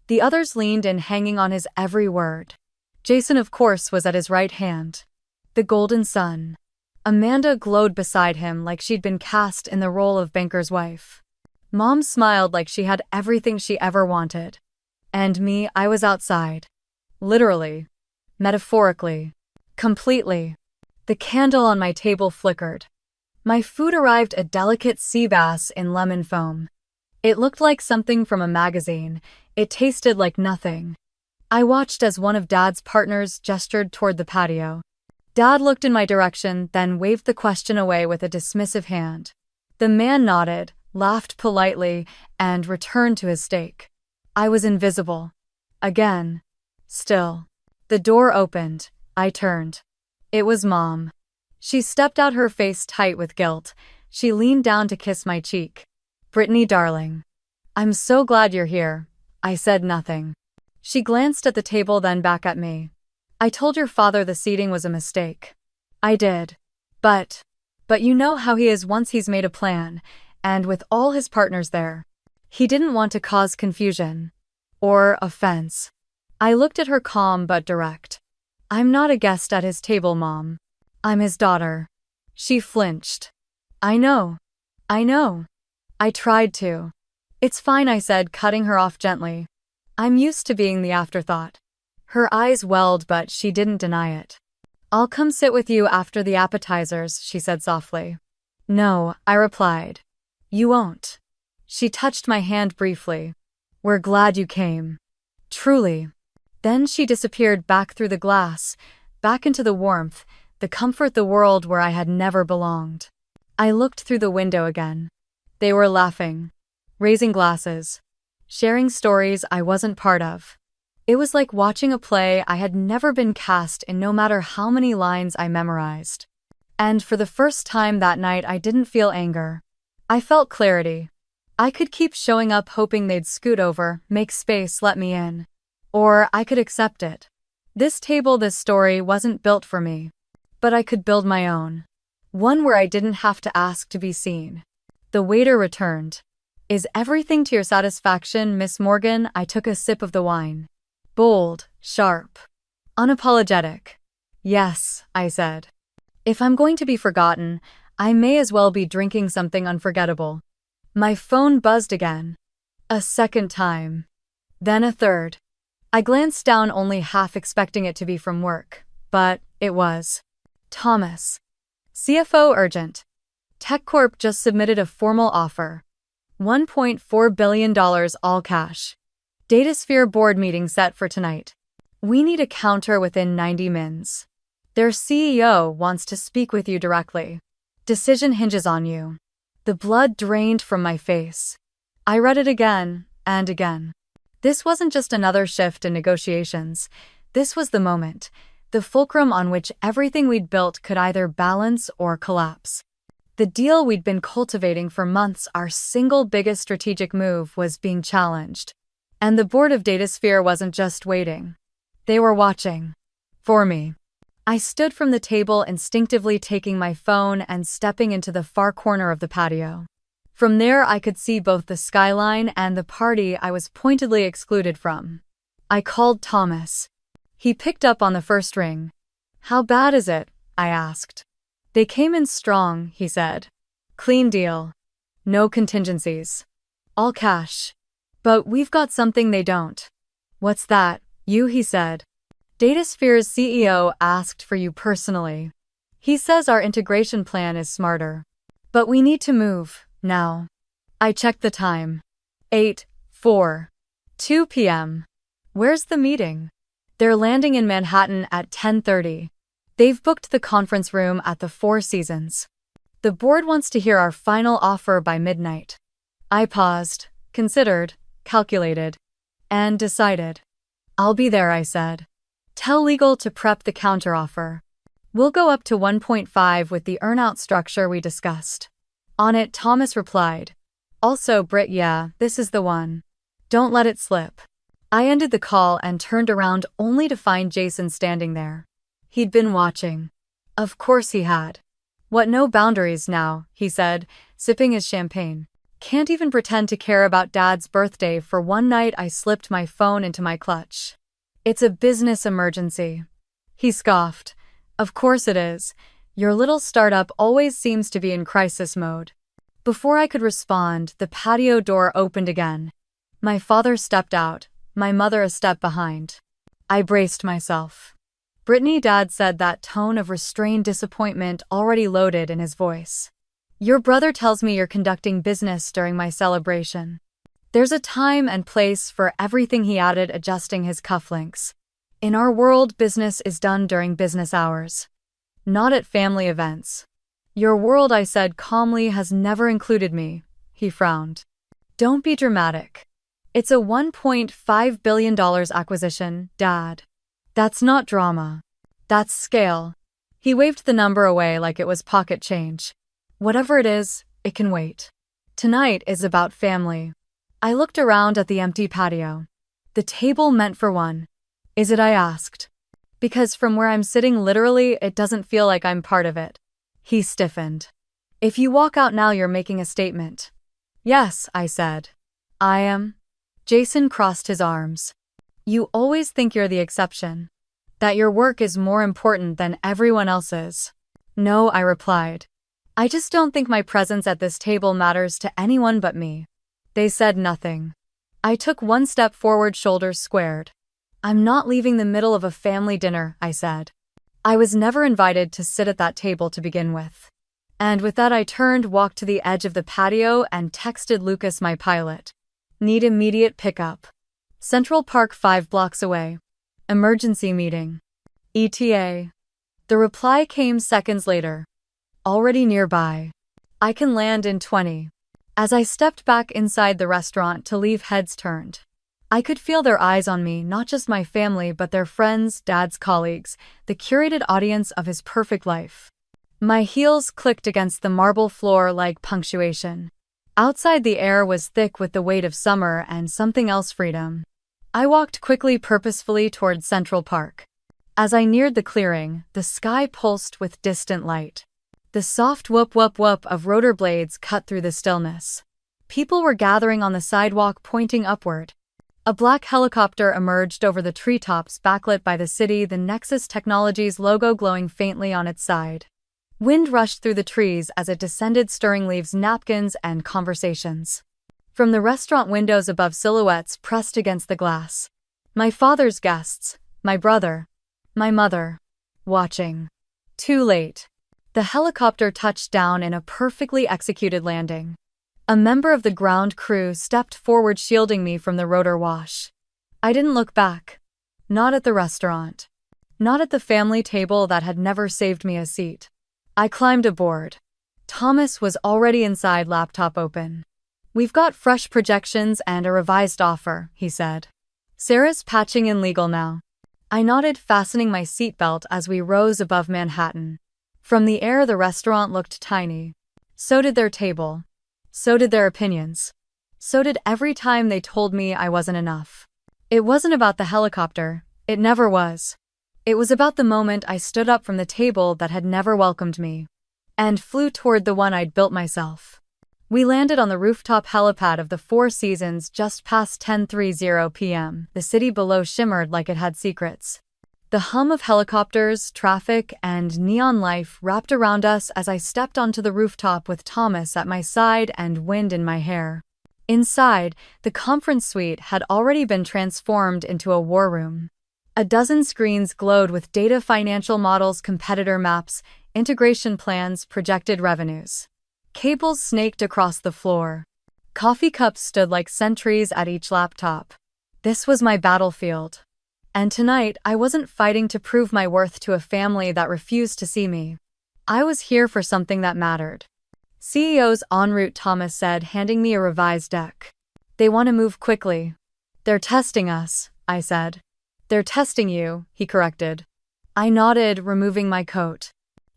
The others leaned in, hanging on his every word. Jason, of course, was at his right hand. The golden sun. Amanda glowed beside him like she'd been cast in the role of banker's wife. Mom smiled like she had everything she ever wanted. And me, I was outside. Literally. Metaphorically. Completely. The candle on my table flickered. My food arrived, a delicate sea bass in lemon foam. It looked like something from a magazine. It tasted like nothing. I watched as one of Dad's partners gestured toward the patio. Dad looked in my direction, then waved the question away with a dismissive hand. The man nodded, laughed politely, and returned to his steak. I was invisible. Again. Still. The door opened. I turned. It was Mom. She stepped out, her face tight with guilt. She leaned down to kiss my cheek. "Brittany, darling. I'm so glad you're here." I said nothing. She glanced at the table, then back at me. "I told your father the seating was a mistake." I did. But you know how he is once he's made a plan, and with all his partners there. He didn't want to cause confusion. Or offense. I looked at her, calm but direct. "I'm not a guest at his table, Mom. I'm his daughter." She flinched. I know. I tried to. "It's fine," I said, cutting her off gently. "I'm used to being the afterthought." Her eyes welled, but she didn't deny it. "I'll come sit with you after the appetizers," she said softly. "No," I replied. "You won't." She touched my hand briefly. "We're glad you came. Truly." Then she disappeared back through the glass, back into the warmth, the comfort, the world where I had never belonged. I looked through the window again. They were laughing, raising glasses, sharing stories I wasn't part of. It was like watching a play I had never been cast in, no matter how many lines I memorized. And for the first time that night, I didn't feel anger. I felt clarity. I could keep showing up, hoping they'd scoot over, make space, let me in. Or I could accept it. This table, this story wasn't built for me. But I could build my own. One where I didn't have to ask to be seen. The waiter returned. "Is everything to your satisfaction, Miss Morgan?" I took a sip of the wine. Bold, sharp, unapologetic. "Yes," I said. "If I'm going to be forgotten, I may as well be drinking something unforgettable." My phone buzzed again. A second time. Then a third. I glanced down, only half expecting it to be from work. But it was. "Thomas. CFO urgent. TechCorp just submitted a formal offer. $1.4 billion all cash. Datasphere board meeting set for tonight. We need a counter within 90 mins." Their CEO wants to speak with you directly. Decision hinges on you. The blood drained from my face. I read it again and again. This wasn't just another shift in negotiations. This was the moment, the fulcrum on which everything we'd built could either balance or collapse. The deal we'd been cultivating for months, our single biggest strategic move, was being challenged. And the board of Datasphere wasn't just waiting. They were watching. For me. I stood from the table, instinctively taking my phone and stepping into the far corner of the patio. From there I could see both the skyline and the party I was pointedly excluded from. I called Thomas. He picked up on the first ring. "How bad is it?" I asked. "They came in strong," he said. "Clean deal. No contingencies. All cash. But we've got something they don't." "What's that?" He said. "Datasphere's CEO asked for you personally. He says our integration plan is smarter. But we need to move, now." I checked the time. 2 p.m. "Where's the meeting?" "They're landing in Manhattan at 10:30. They've booked the conference room at the Four Seasons. The board wants to hear our final offer by midnight." I paused, considered, calculated, and decided. "I'll be there," I said. "Tell legal to prep the counteroffer. We'll go up to 1.5 with the earnout structure we discussed." On it, Thomas replied. "Also, Britt, yeah, this is the one. Don't let it slip." I ended the call and turned around only to find Jason standing there. He'd been watching. Of course he had. "What, no boundaries now?" he said, sipping his champagne. "Can't even pretend to care about Dad's birthday for one night?" I slipped my phone into my clutch. "It's a business emergency." He scoffed. "Of course it is. Your little startup always seems to be in crisis mode." Before I could respond, the patio door opened again. My father stepped out, my mother a step behind. I braced myself. "Brittany," Dad said, that tone of restrained disappointment already loaded in his voice. "Your brother tells me you're conducting business during my celebration." "There's a time and place for everything," he added, adjusting his cufflinks. "In our world, business is done during business hours. Not at family events." "Your world," I said calmly, "has never included me." He frowned. "Don't be dramatic. It's a $1.5 billion acquisition, Dad. That's not drama. That's scale." He waved the number away like it was pocket change. "Whatever it is, it can wait. Tonight is about family." I looked around at the empty patio. The table meant for one. "Is it?" I asked. "Because from where I'm sitting, literally, it doesn't feel like I'm part of it." He stiffened. "If you walk out now, you're making a statement." "Yes," I said. "I am." Jason crossed his arms. "You always think you're the exception. That your work is more important than everyone else's." "No," I replied. "I just don't think my presence at this table matters to anyone but me." They said nothing. I took one step forward, shoulders squared. "I'm not leaving the middle of a family dinner," I said. I was never invited to sit at that table to begin with. And with that, I turned, walked to the edge of the patio, and texted Lucas, my pilot. "Need immediate pickup. Central Park 5 blocks away. Emergency meeting. ETA." The reply came seconds later. "Already nearby. I can land in 20. As I stepped back inside the restaurant to leave, heads turned. I could feel their eyes on me, not just my family but their friends, Dad's colleagues, the curated audience of his perfect life. My heels clicked against the marble floor like punctuation. Outside, the air was thick with the weight of summer and something else, freedom. I walked quickly, purposefully, toward Central Park. As I neared the clearing, the sky pulsed with distant light. The soft whoop whoop whoop of rotor blades cut through the stillness. People were gathering on the sidewalk, pointing upward. A black helicopter emerged over the treetops, backlit by the city, the Nexus Technologies logo glowing faintly on its side. Wind rushed through the trees as it descended, stirring leaves, napkins, and conversations. From the restaurant windows above, silhouettes pressed against the glass. My father's guests, my brother, my mother, watching. Too late. The helicopter touched down in a perfectly executed landing. A member of the ground crew stepped forward, shielding me from the rotor wash. I didn't look back. Not at the restaurant. Not at the family table that had never saved me a seat. I climbed aboard. Thomas was already inside, laptop open. "We've got fresh projections and a revised offer," he said. "Sarah's patching in legal now." I nodded, fastening my seatbelt as we rose above Manhattan. From the air, the restaurant looked tiny. So did their table. So did their opinions. So did every time they told me I wasn't enough. It wasn't about the helicopter. It never was. It was about the moment I stood up from the table that had never welcomed me and flew toward the one I'd built myself. We landed on the rooftop helipad of the Four Seasons just past 10:30 p.m. The city below shimmered like it had secrets. The hum of helicopters, traffic, and neon life wrapped around us as I stepped onto the rooftop with Thomas at my side and wind in my hair. Inside, the conference suite had already been transformed into a war room. A dozen screens glowed with data, financial models, competitor maps, integration plans, projected revenues. Cables snaked across the floor. Coffee cups stood like sentries at each laptop. This was my battlefield. And tonight, I wasn't fighting to prove my worth to a family that refused to see me. I was here for something that mattered. "CEO's en route," Thomas said, handing me a revised deck. "They want to move quickly." "They're testing us," I said. "They're testing you," he corrected. I nodded, removing my coat.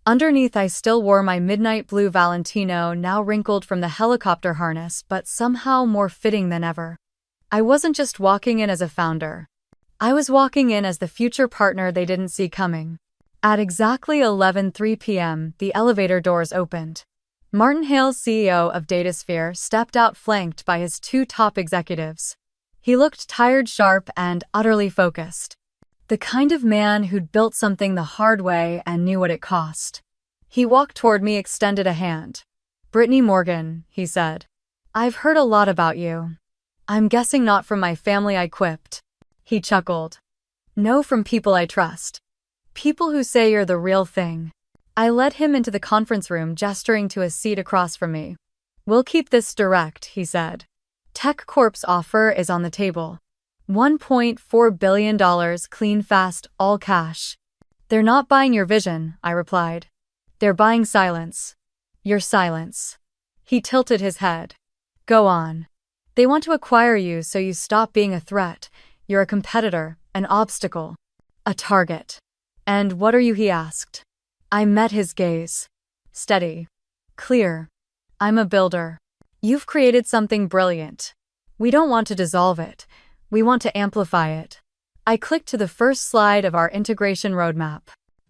Underneath, I still wore my midnight blue Valentino, now wrinkled from the helicopter harness, but somehow more fitting than ever. I wasn't just walking in as a founder. I was walking in as the future partner they didn't see coming. At exactly 11:03 p.m., the elevator doors opened. Martin Hales, CEO of Datasphere, stepped out, flanked by his two top executives. He looked tired, sharp, and utterly focused. The kind of man who'd built something the hard way and knew what it cost. He walked toward me, extended a hand. "Brittany Morgan," he said. "I've heard a lot about you." "I'm guessing not from my family," I quipped. He chuckled. "No, from people I trust. People who say you're the real thing." I led him into the conference room, gesturing to a seat across from me. "We'll keep this direct," he said. Tech Corp's offer is on the table. $1.4 billion, clean, fast, all cash. "They're not buying your vision," I replied. "They're buying silence. Your silence." He tilted his head. "Go on. They want to acquire you so you stop being a threat. You're a competitor, an obstacle, a target." "And what are you?" he asked. I met his gaze. Steady. Clear. "I'm a builder. You've created something brilliant. We don't want to dissolve it. We want to amplify it." I clicked to the first slide of our integration roadmap.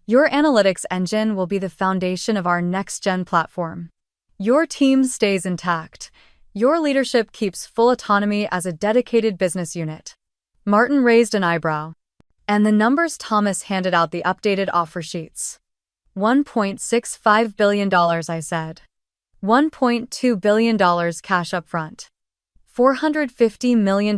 "Your analytics engine will be the foundation of our next-gen platform. Your team stays intact. Your leadership keeps full autonomy as a dedicated business unit." Martin raised an eyebrow. "And the numbers?" Thomas handed out the updated offer sheets. $1.65 billion, I said. $1.2 billion cash upfront. $450 million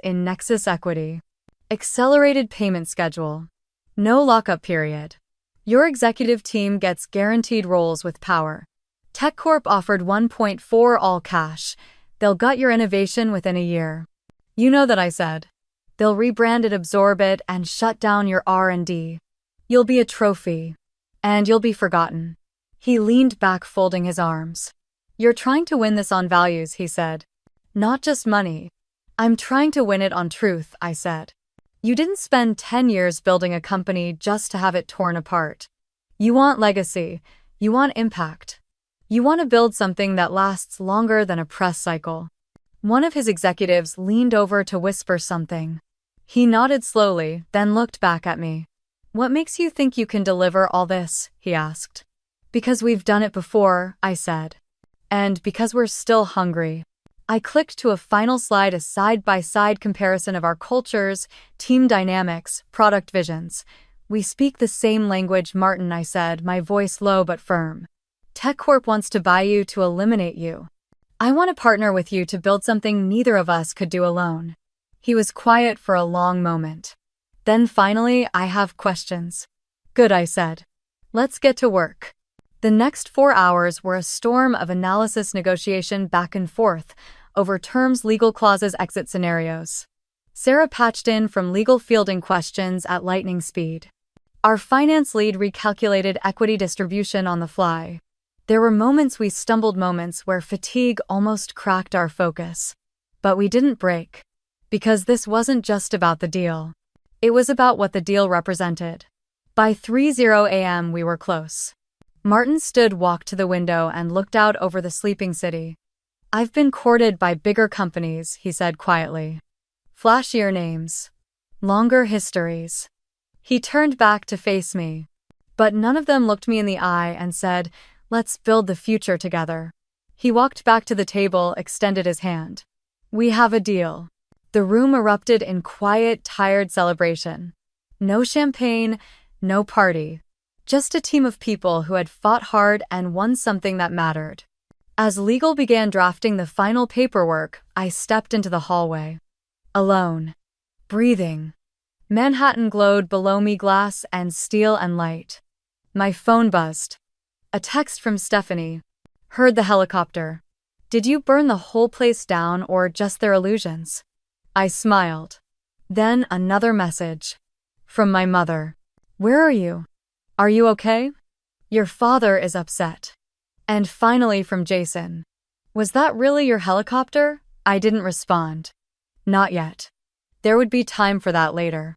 in Nexus equity. Accelerated payment schedule. No lockup period. Your executive team gets guaranteed roles with power. TechCorp offered 1.4 all cash. They'll gut your innovation within a year. "You know that," I said. "They'll rebrand it, absorb it, and shut down your R&D. You'll be a trophy. And you'll be forgotten." He leaned back, folding his arms. "You're trying to win this on values," he said. "Not just money." "I'm trying to win it on truth," I said. "You didn't spend 10 years building a company just to have it torn apart. You want legacy. You want impact. You want to build something that lasts longer than a press cycle." One of his executives leaned over to whisper something. He nodded slowly, then looked back at me. "What makes you think you can deliver all this?" he asked. "Because we've done it before," I said. "And because we're still hungry." I clicked to a final slide, a side-by-side comparison of our cultures, team dynamics, product visions. "We speak the same language, Martin," I said, my voice low but firm. "TechCorp wants to buy you to eliminate you. I want to partner with you to build something neither of us could do alone." He was quiet for a long moment. Then finally, "I have questions." "Good," I said. "Let's get to work." The next 4 hours were a storm of analysis, negotiation, back and forth, over terms, legal clauses, exit scenarios. Sarah patched in from legal, fielding questions at lightning speed. Our finance lead recalculated equity distribution on the fly. There were moments we stumbled, moments where fatigue almost cracked our focus. But we didn't break. Because this wasn't just about the deal. It was about what the deal represented. By 3:00 a.m. we were close. Martin walked to the window and looked out over the sleeping city. "I've been courted by bigger companies," he said quietly. "Flashier names. Longer histories." He turned back to face me. But none of them looked me in the eye and said, "Let's build the future together." He walked back to the table, extended his hand. "We have a deal." The room erupted in quiet, tired celebration. No champagne, no party. Just a team of people who had fought hard and won something that mattered. As legal began drafting the final paperwork, I stepped into the hallway. Alone. Breathing. Manhattan glowed below me, glass and steel and light. My phone buzzed. A text from Stephanie. "Heard the helicopter. Did you burn the whole place down or just their illusions?" I smiled. Then another message. From my mother. "Where are you? Are you okay? Your father is upset." And finally from Jason. "Was that really your helicopter?" I didn't respond. Not yet. There would be time for that later.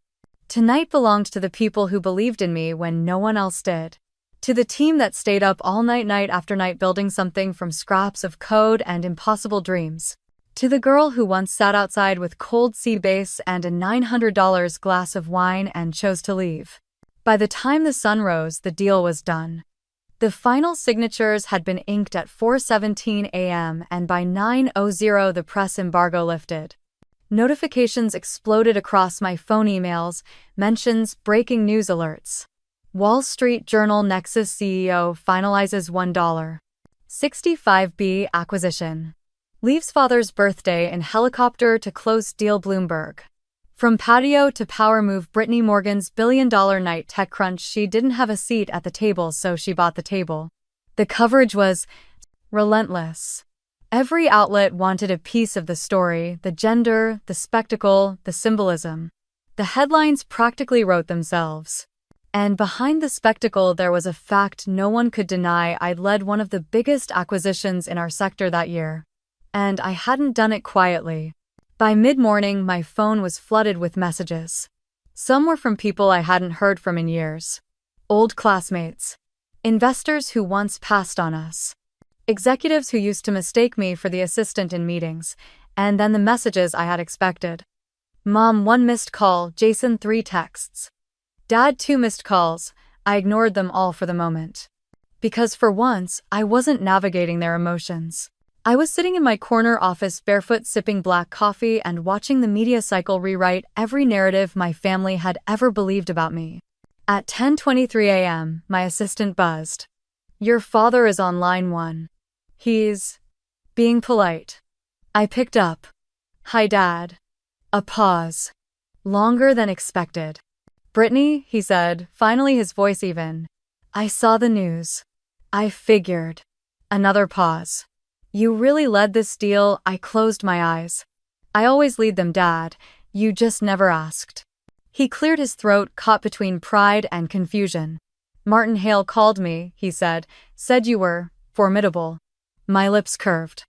Tonight belonged to the people who believed in me when no one else did. To the team that stayed up all night, night after night, building something from scraps of code and impossible dreams. To the girl who once sat outside with cold sea bass and a $900 glass of wine and chose to leave. By the time the sun rose, the deal was done. The final signatures had been inked at 4:17 a.m. and by 9:00 the press embargo lifted. Notifications exploded across my phone, emails, mentions, breaking news alerts. Wall Street Journal: Nexus CEO finalizes $1.65 acquisition. Leaves father's birthday in helicopter to close deal. Bloomberg. From patio to power move. Brittany Morgan's billion-dollar night. TechCrunch: she didn't have a seat at the table, so she bought the table. The coverage was relentless. Every outlet wanted a piece of the story, the gender, the spectacle, the symbolism. The headlines practically wrote themselves. And behind the spectacle there was a fact no one could deny: I'd led one of the biggest acquisitions in our sector that year. And I hadn't done it quietly. By mid-morning, my phone was flooded with messages. Some were from people I hadn't heard from in years. Old classmates. Investors who once passed on us. Executives who used to mistake me for the assistant in meetings. And then the messages I had expected. Mom, 1 missed call. Jason, 3 texts. Dad, 2 missed calls. I ignored them all for the moment. Because for once, I wasn't navigating their emotions. I was sitting in my corner office, barefoot, sipping black coffee and watching the media cycle rewrite every narrative my family had ever believed about me. At 10:23 a.m., my assistant buzzed. "Your father is on line 1. He's being polite." I picked up. "Hi, Dad." A pause. Longer than expected. "Brittany," he said, finally, his voice even. "I saw the news. I figured." Another pause. "You really led this deal?" I closed my eyes. "I always lead them, Dad. You just never asked." He cleared his throat, caught between pride and confusion. "Martin Hale called me," he said you were formidable." My lips curved.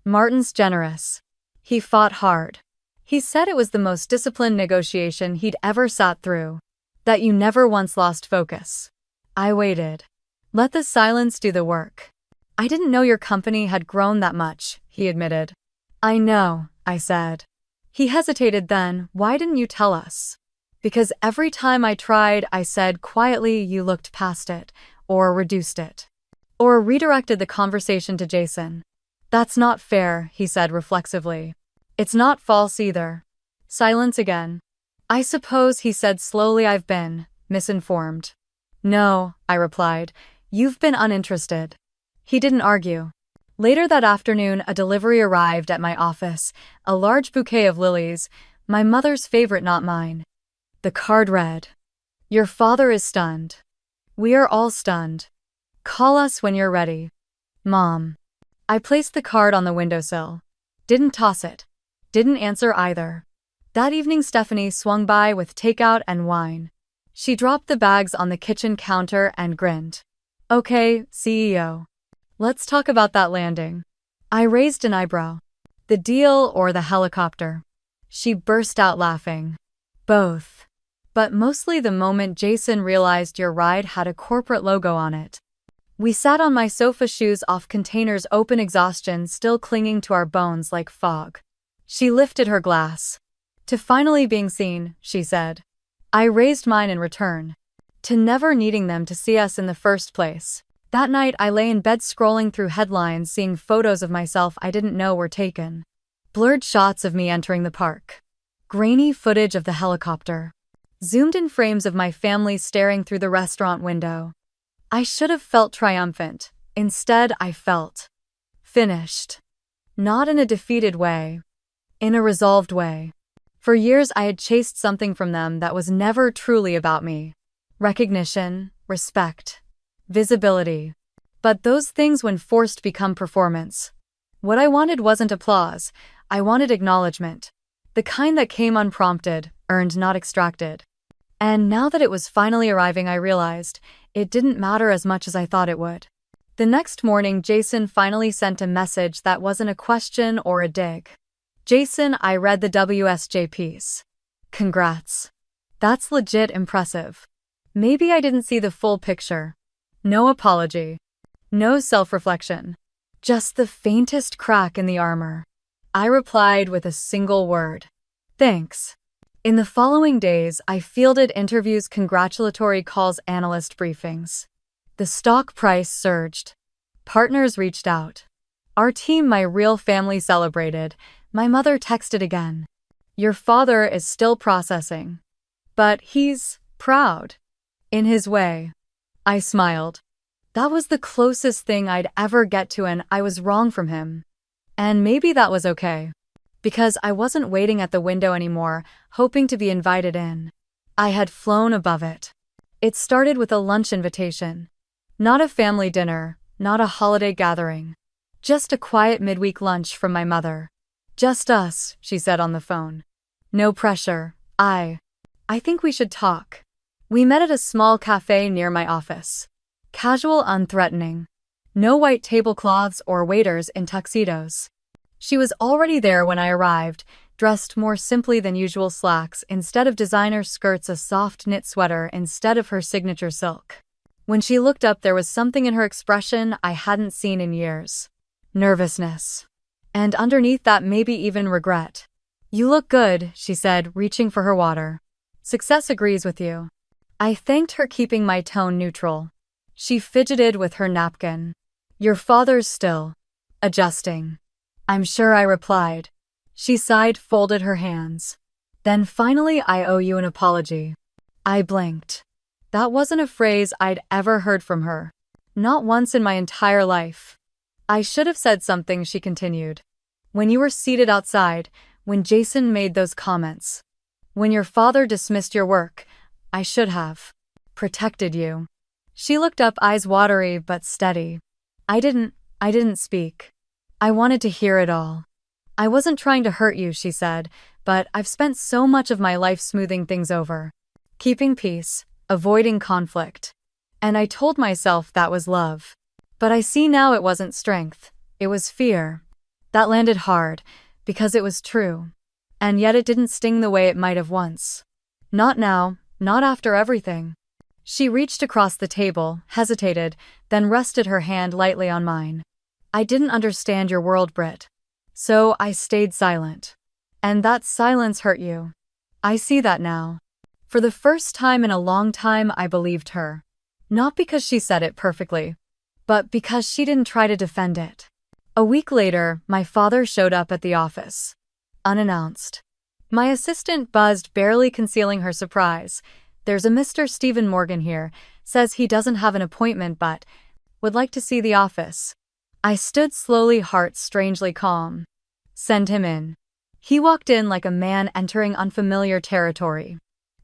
"Martin's generous. He fought hard. He said it was the most disciplined negotiation he'd ever sat through. That you never once lost focus." I waited. Let the silence do the work. "I didn't know your company had grown that much," he admitted. "I know," I said. He hesitated. "Then, why didn't you tell us?" "Because every time I tried, I said quietly, you looked past it, or reduced it, or redirected the conversation to Jason." "That's not fair," he said reflexively. "It's not false either." Silence again. "I suppose," he said slowly, "I've been misinformed." "No," I replied. "You've been uninterested." He didn't argue. Later that afternoon, a delivery arrived at my office, a large bouquet of lilies, my mother's favorite, not mine. The card read, "Your father is stunned. We are all stunned. Call us when you're ready. Mom." I placed the card on the windowsill. Didn't toss it. Didn't answer either. That evening Stephanie swung by with takeout and wine. She dropped the bags on the kitchen counter and grinned. Okay, CEO. Let's talk about that landing. I raised an eyebrow. The deal or the helicopter? She burst out laughing. Both. But mostly the moment Jason realized your ride had a corporate logo on it. We sat on my sofa, shoes off, containers open, exhaustion still clinging to our bones like fog. She lifted her glass. To finally being seen, she said. I raised mine in return. To never needing them to see us in the first place. That night I lay in bed scrolling through headlines, seeing photos of myself I didn't know were taken. Blurred shots of me entering the park. Grainy footage of the helicopter. Zoomed in frames of my family staring through the restaurant window. I should have felt triumphant. Instead, I felt finished. Not in a defeated way. In a resolved way. For years I had chased something from them that was never truly about me. Recognition, respect, visibility. But those things when forced become performance. What I wanted wasn't applause, I wanted acknowledgement. The kind that came unprompted, earned not extracted. And now that it was finally arriving, I realized it didn't matter as much as I thought it would. The next morning, Jason finally sent a message that wasn't a question or a dig. Jason, I read the WSJ piece. Congrats. That's legit impressive. Maybe I didn't see the full picture. No apology. No self-reflection. Just the faintest crack in the armor. I replied with a single word. Thanks. In the following days, I fielded interviews, congratulatory calls, analyst briefings. The stock price surged. Partners reached out. Our team, my real family, celebrated. My mother texted again. Your father is still processing. But he's proud. In his way. I smiled. That was the closest thing I'd ever get to, and I was wrong from him. And maybe that was okay. Because I wasn't waiting at the window anymore, hoping to be invited in. I had flown above it. It started with a lunch invitation. Not a family dinner, not a holiday gathering. Just a quiet midweek lunch from my mother. Just us, she said on the phone. No pressure. I think we should talk. We met at a small cafe near my office. Casual, unthreatening. No white tablecloths or waiters in tuxedos. She was already there when I arrived, dressed more simply than usual, slacks instead of designer skirts, a soft knit sweater instead of her signature silk. When she looked up, there was something in her expression I hadn't seen in years. Nervousness. And underneath that, maybe even regret. You look good, she said, reaching for her water. Success agrees with you. I thanked her, keeping my tone neutral. She fidgeted with her napkin. Your father's still adjusting. I'm sure, I replied. She sighed, folded her hands. Then finally, I owe you an apology. I blinked. That wasn't a phrase I'd ever heard from her. Not once in my entire life. I should have said something, she continued. When you were seated outside, when Jason made those comments. When your father dismissed your work, I should have protected you. She looked up, eyes watery but steady. I didn't speak. I wanted to hear it all. I wasn't trying to hurt you, she said, but I've spent so much of my life smoothing things over. Keeping peace, avoiding conflict. And I told myself that was love. But I see now it wasn't strength, it was fear. That landed hard, because it was true. And yet it didn't sting the way it might have once. Not now, not after everything. She reached across the table, hesitated, then rested her hand lightly on mine. I didn't understand your world, Britt. So I stayed silent. And that silence hurt you. I see that now. For the first time in a long time, I believed her. Not because she said it perfectly, but because she didn't try to defend it. A week later, my father showed up at the office. Unannounced. My assistant buzzed, barely concealing her surprise. There's a Mr. Stephen Morgan here, says he doesn't have an appointment but would like to see the office. I stood slowly, heart strangely calm. Send him in. He walked in like a man entering unfamiliar territory.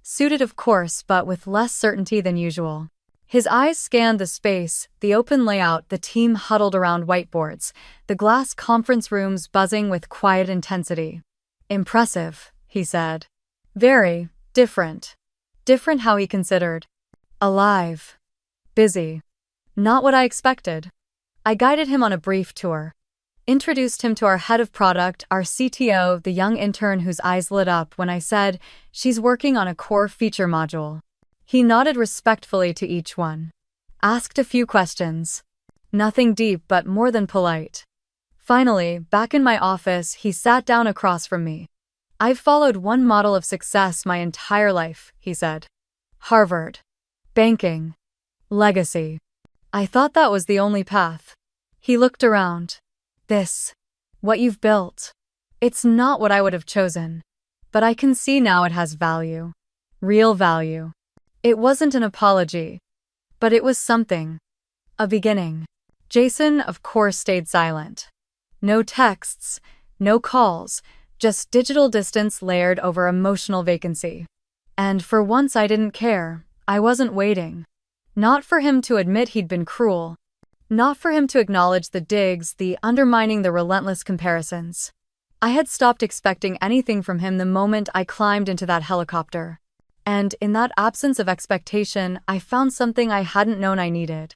Suited, of course, but with less certainty than usual. His eyes scanned the space, the open layout, the team huddled around whiteboards, the glass conference rooms buzzing with quiet intensity. Impressive, he said. Very different. Different how he considered. Alive. Busy. Not what I expected. I guided him on a brief tour. Introduced him to our head of product, our CTO, the young intern whose eyes lit up when I said, "She's working on a core feature module." He nodded respectfully to each one. Asked a few questions. Nothing deep but more than polite. Finally, back in my office, he sat down across from me. "I've followed one model of success my entire life," he said. Harvard. Banking. Legacy. I thought that was the only path. He looked around. "This. What you've built. It's not what I would have chosen. But I can see now it has value. Real value." It wasn't an apology. But it was something. A beginning. Jason, of course, stayed silent. No texts, no calls, just digital distance layered over emotional vacancy. And for once I didn't care. I wasn't waiting. Not for him to admit he'd been cruel. Not for him to acknowledge the digs, the undermining, the relentless comparisons. I had stopped expecting anything from him the moment I climbed into that helicopter. And in that absence of expectation, I found something I hadn't known I needed.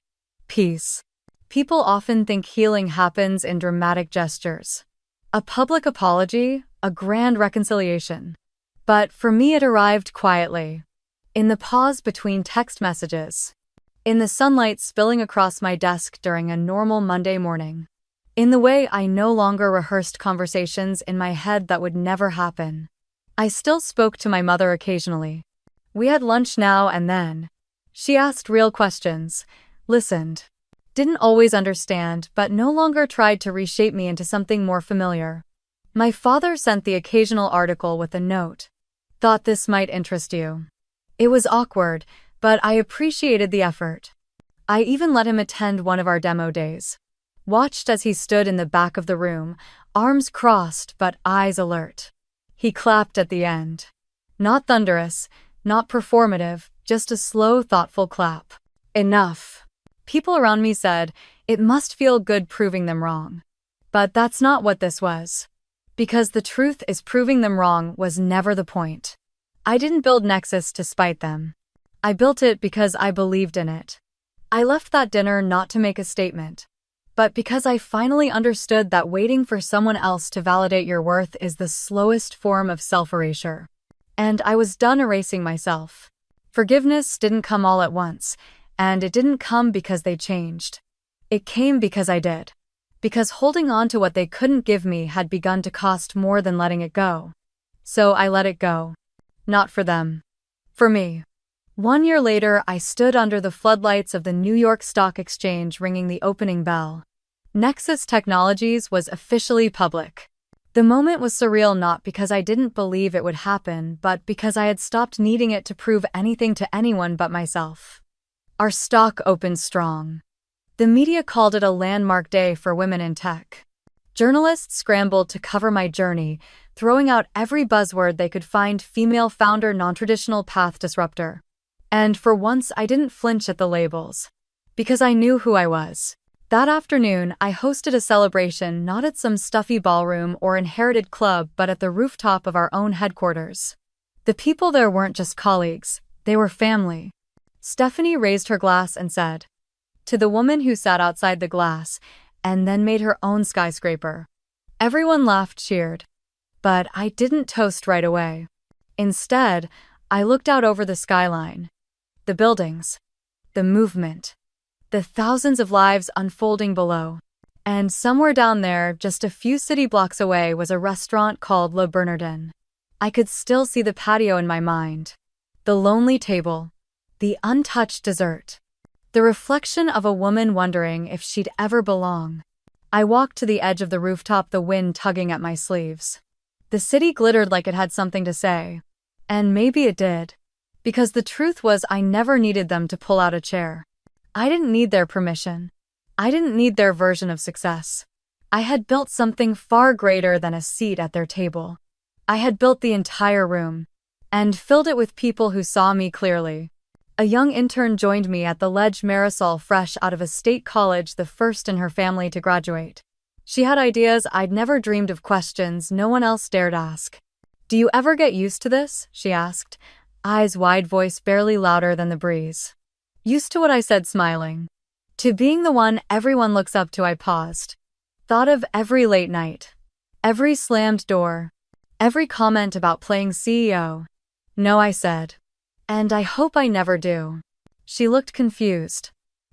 Peace. People often think healing happens in dramatic gestures. A public apology, a grand reconciliation. But for me it arrived quietly. In the pause between text messages. In the sunlight spilling across my desk during a normal Monday morning. In the way I no longer rehearsed conversations in my head that would never happen. I still spoke to my mother occasionally. We had lunch now and then. She asked real questions, listened. Didn't always understand, but no longer tried to reshape me into something more familiar. My father sent the occasional article with a note. "Thought this might interest you." It was awkward, but I appreciated the effort. I even let him attend one of our demo days. Watched as he stood in the back of the room, arms crossed but eyes alert. He clapped at the end. Not thunderous, not performative, just a slow, thoughtful clap. Enough. People around me said, it must feel good proving them wrong. But that's not what this was. Because the truth is proving them wrong was never the point. I didn't build Nexus to spite them. I built it because I believed in it. I left that dinner not to make a statement, but because I finally understood that waiting for someone else to validate your worth is the slowest form of self-erasure. And I was done erasing myself. Forgiveness didn't come all at once, and it didn't come because they changed. It came because I did. Because holding on to what they couldn't give me had begun to cost more than letting it go. So I let it go. Not for them. For me. 1 year later, I stood under the floodlights of the New York Stock Exchange ringing the opening bell. Nexus Technologies was officially public. The moment was surreal not because I didn't believe it would happen, but because I had stopped needing it to prove anything to anyone but myself. Our stock opened strong. The media called it a landmark day for women in tech. Journalists scrambled to cover my journey, throwing out every buzzword they could find: female founder, non-traditional path disruptor. And for once I didn't flinch at the labels. Because I knew who I was. That afternoon, I hosted a celebration not at some stuffy ballroom or inherited club but at the rooftop of our own headquarters. The people there weren't just colleagues, they were family. Stephanie raised her glass and said, to the woman who sat outside the glass, and then made her own skyscraper. Everyone laughed, cheered. But I didn't toast right away. Instead, I looked out over the skyline. The buildings. The movement. The thousands of lives unfolding below. And somewhere down there, just a few city blocks away, was a restaurant called Le Bernardin. I could still see the patio in my mind. The lonely table. The untouched dessert. The reflection of a woman wondering if she'd ever belong. I walked to the edge of the rooftop, the wind tugging at my sleeves. The city glittered like it had something to say. And maybe it did. Because the truth was, I never needed them to pull out a chair. I didn't need their permission. I didn't need their version of success. I had built something far greater than a seat at their table. I had built the entire room. And filled it with people who saw me clearly. A young intern joined me at the Ledge Marisol, fresh out of a state college, the first in her family to graduate. She had ideas I'd never dreamed of, questions no one else dared ask. "Do you ever get used to this?" she asked. Eyes wide, voice barely louder than the breeze. Used to what I said, smiling. To being the one everyone looks up to, I paused. Thought of every late night. Every slammed door. Every comment about playing CEO. No, I said. And I hope I never do. She looked confused.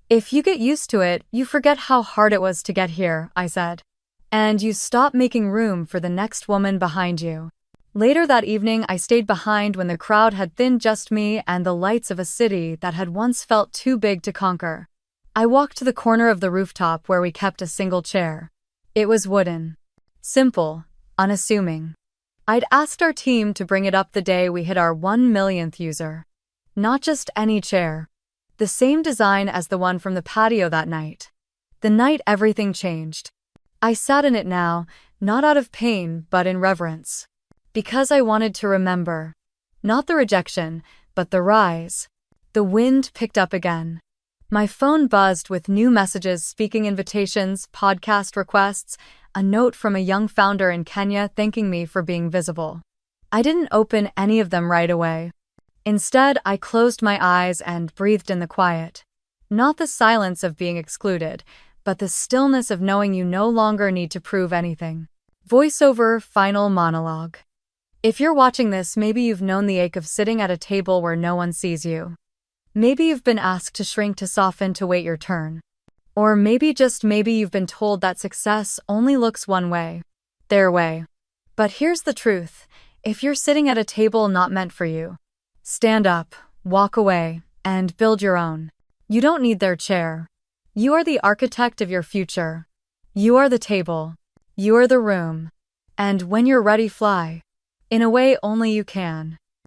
If you get used to it, you forget how hard it was to get here, I said. And you stop making room for the next woman behind you. Later that evening, I stayed behind when the crowd had thinned just me and the lights of a city that had once felt too big to conquer. I walked to the corner of the rooftop where we kept a single chair. It was wooden. Simple, unassuming. I'd asked our team to bring it up the day we hit our 1 millionth user. Not just any chair. The same design as the one from the patio that night. The night everything changed. I sat in it now, not out of pain but in reverence. Because I wanted to remember. Not the rejection, but the rise. The wind picked up again. My phone buzzed with new messages, speaking invitations, podcast requests, a note from a young founder in Kenya thanking me for being visible. I didn't open any of them right away. Instead, I closed my eyes and breathed in the quiet. Not the silence of being excluded, but the stillness of knowing you no longer need to prove anything. Voiceover, final monologue. If you're watching this, maybe you've known the ache of sitting at a table where no one sees you. Maybe you've been asked to shrink, to soften, to wait your turn. Or maybe, just maybe, you've been told that success only looks one way. Their way. But here's the truth. If you're sitting at a table not meant for you, stand up, walk away, and build your own. You don't need their chair. You are the architect of your future. You are the table. You are the room. And when you're ready, fly. In a way only you can.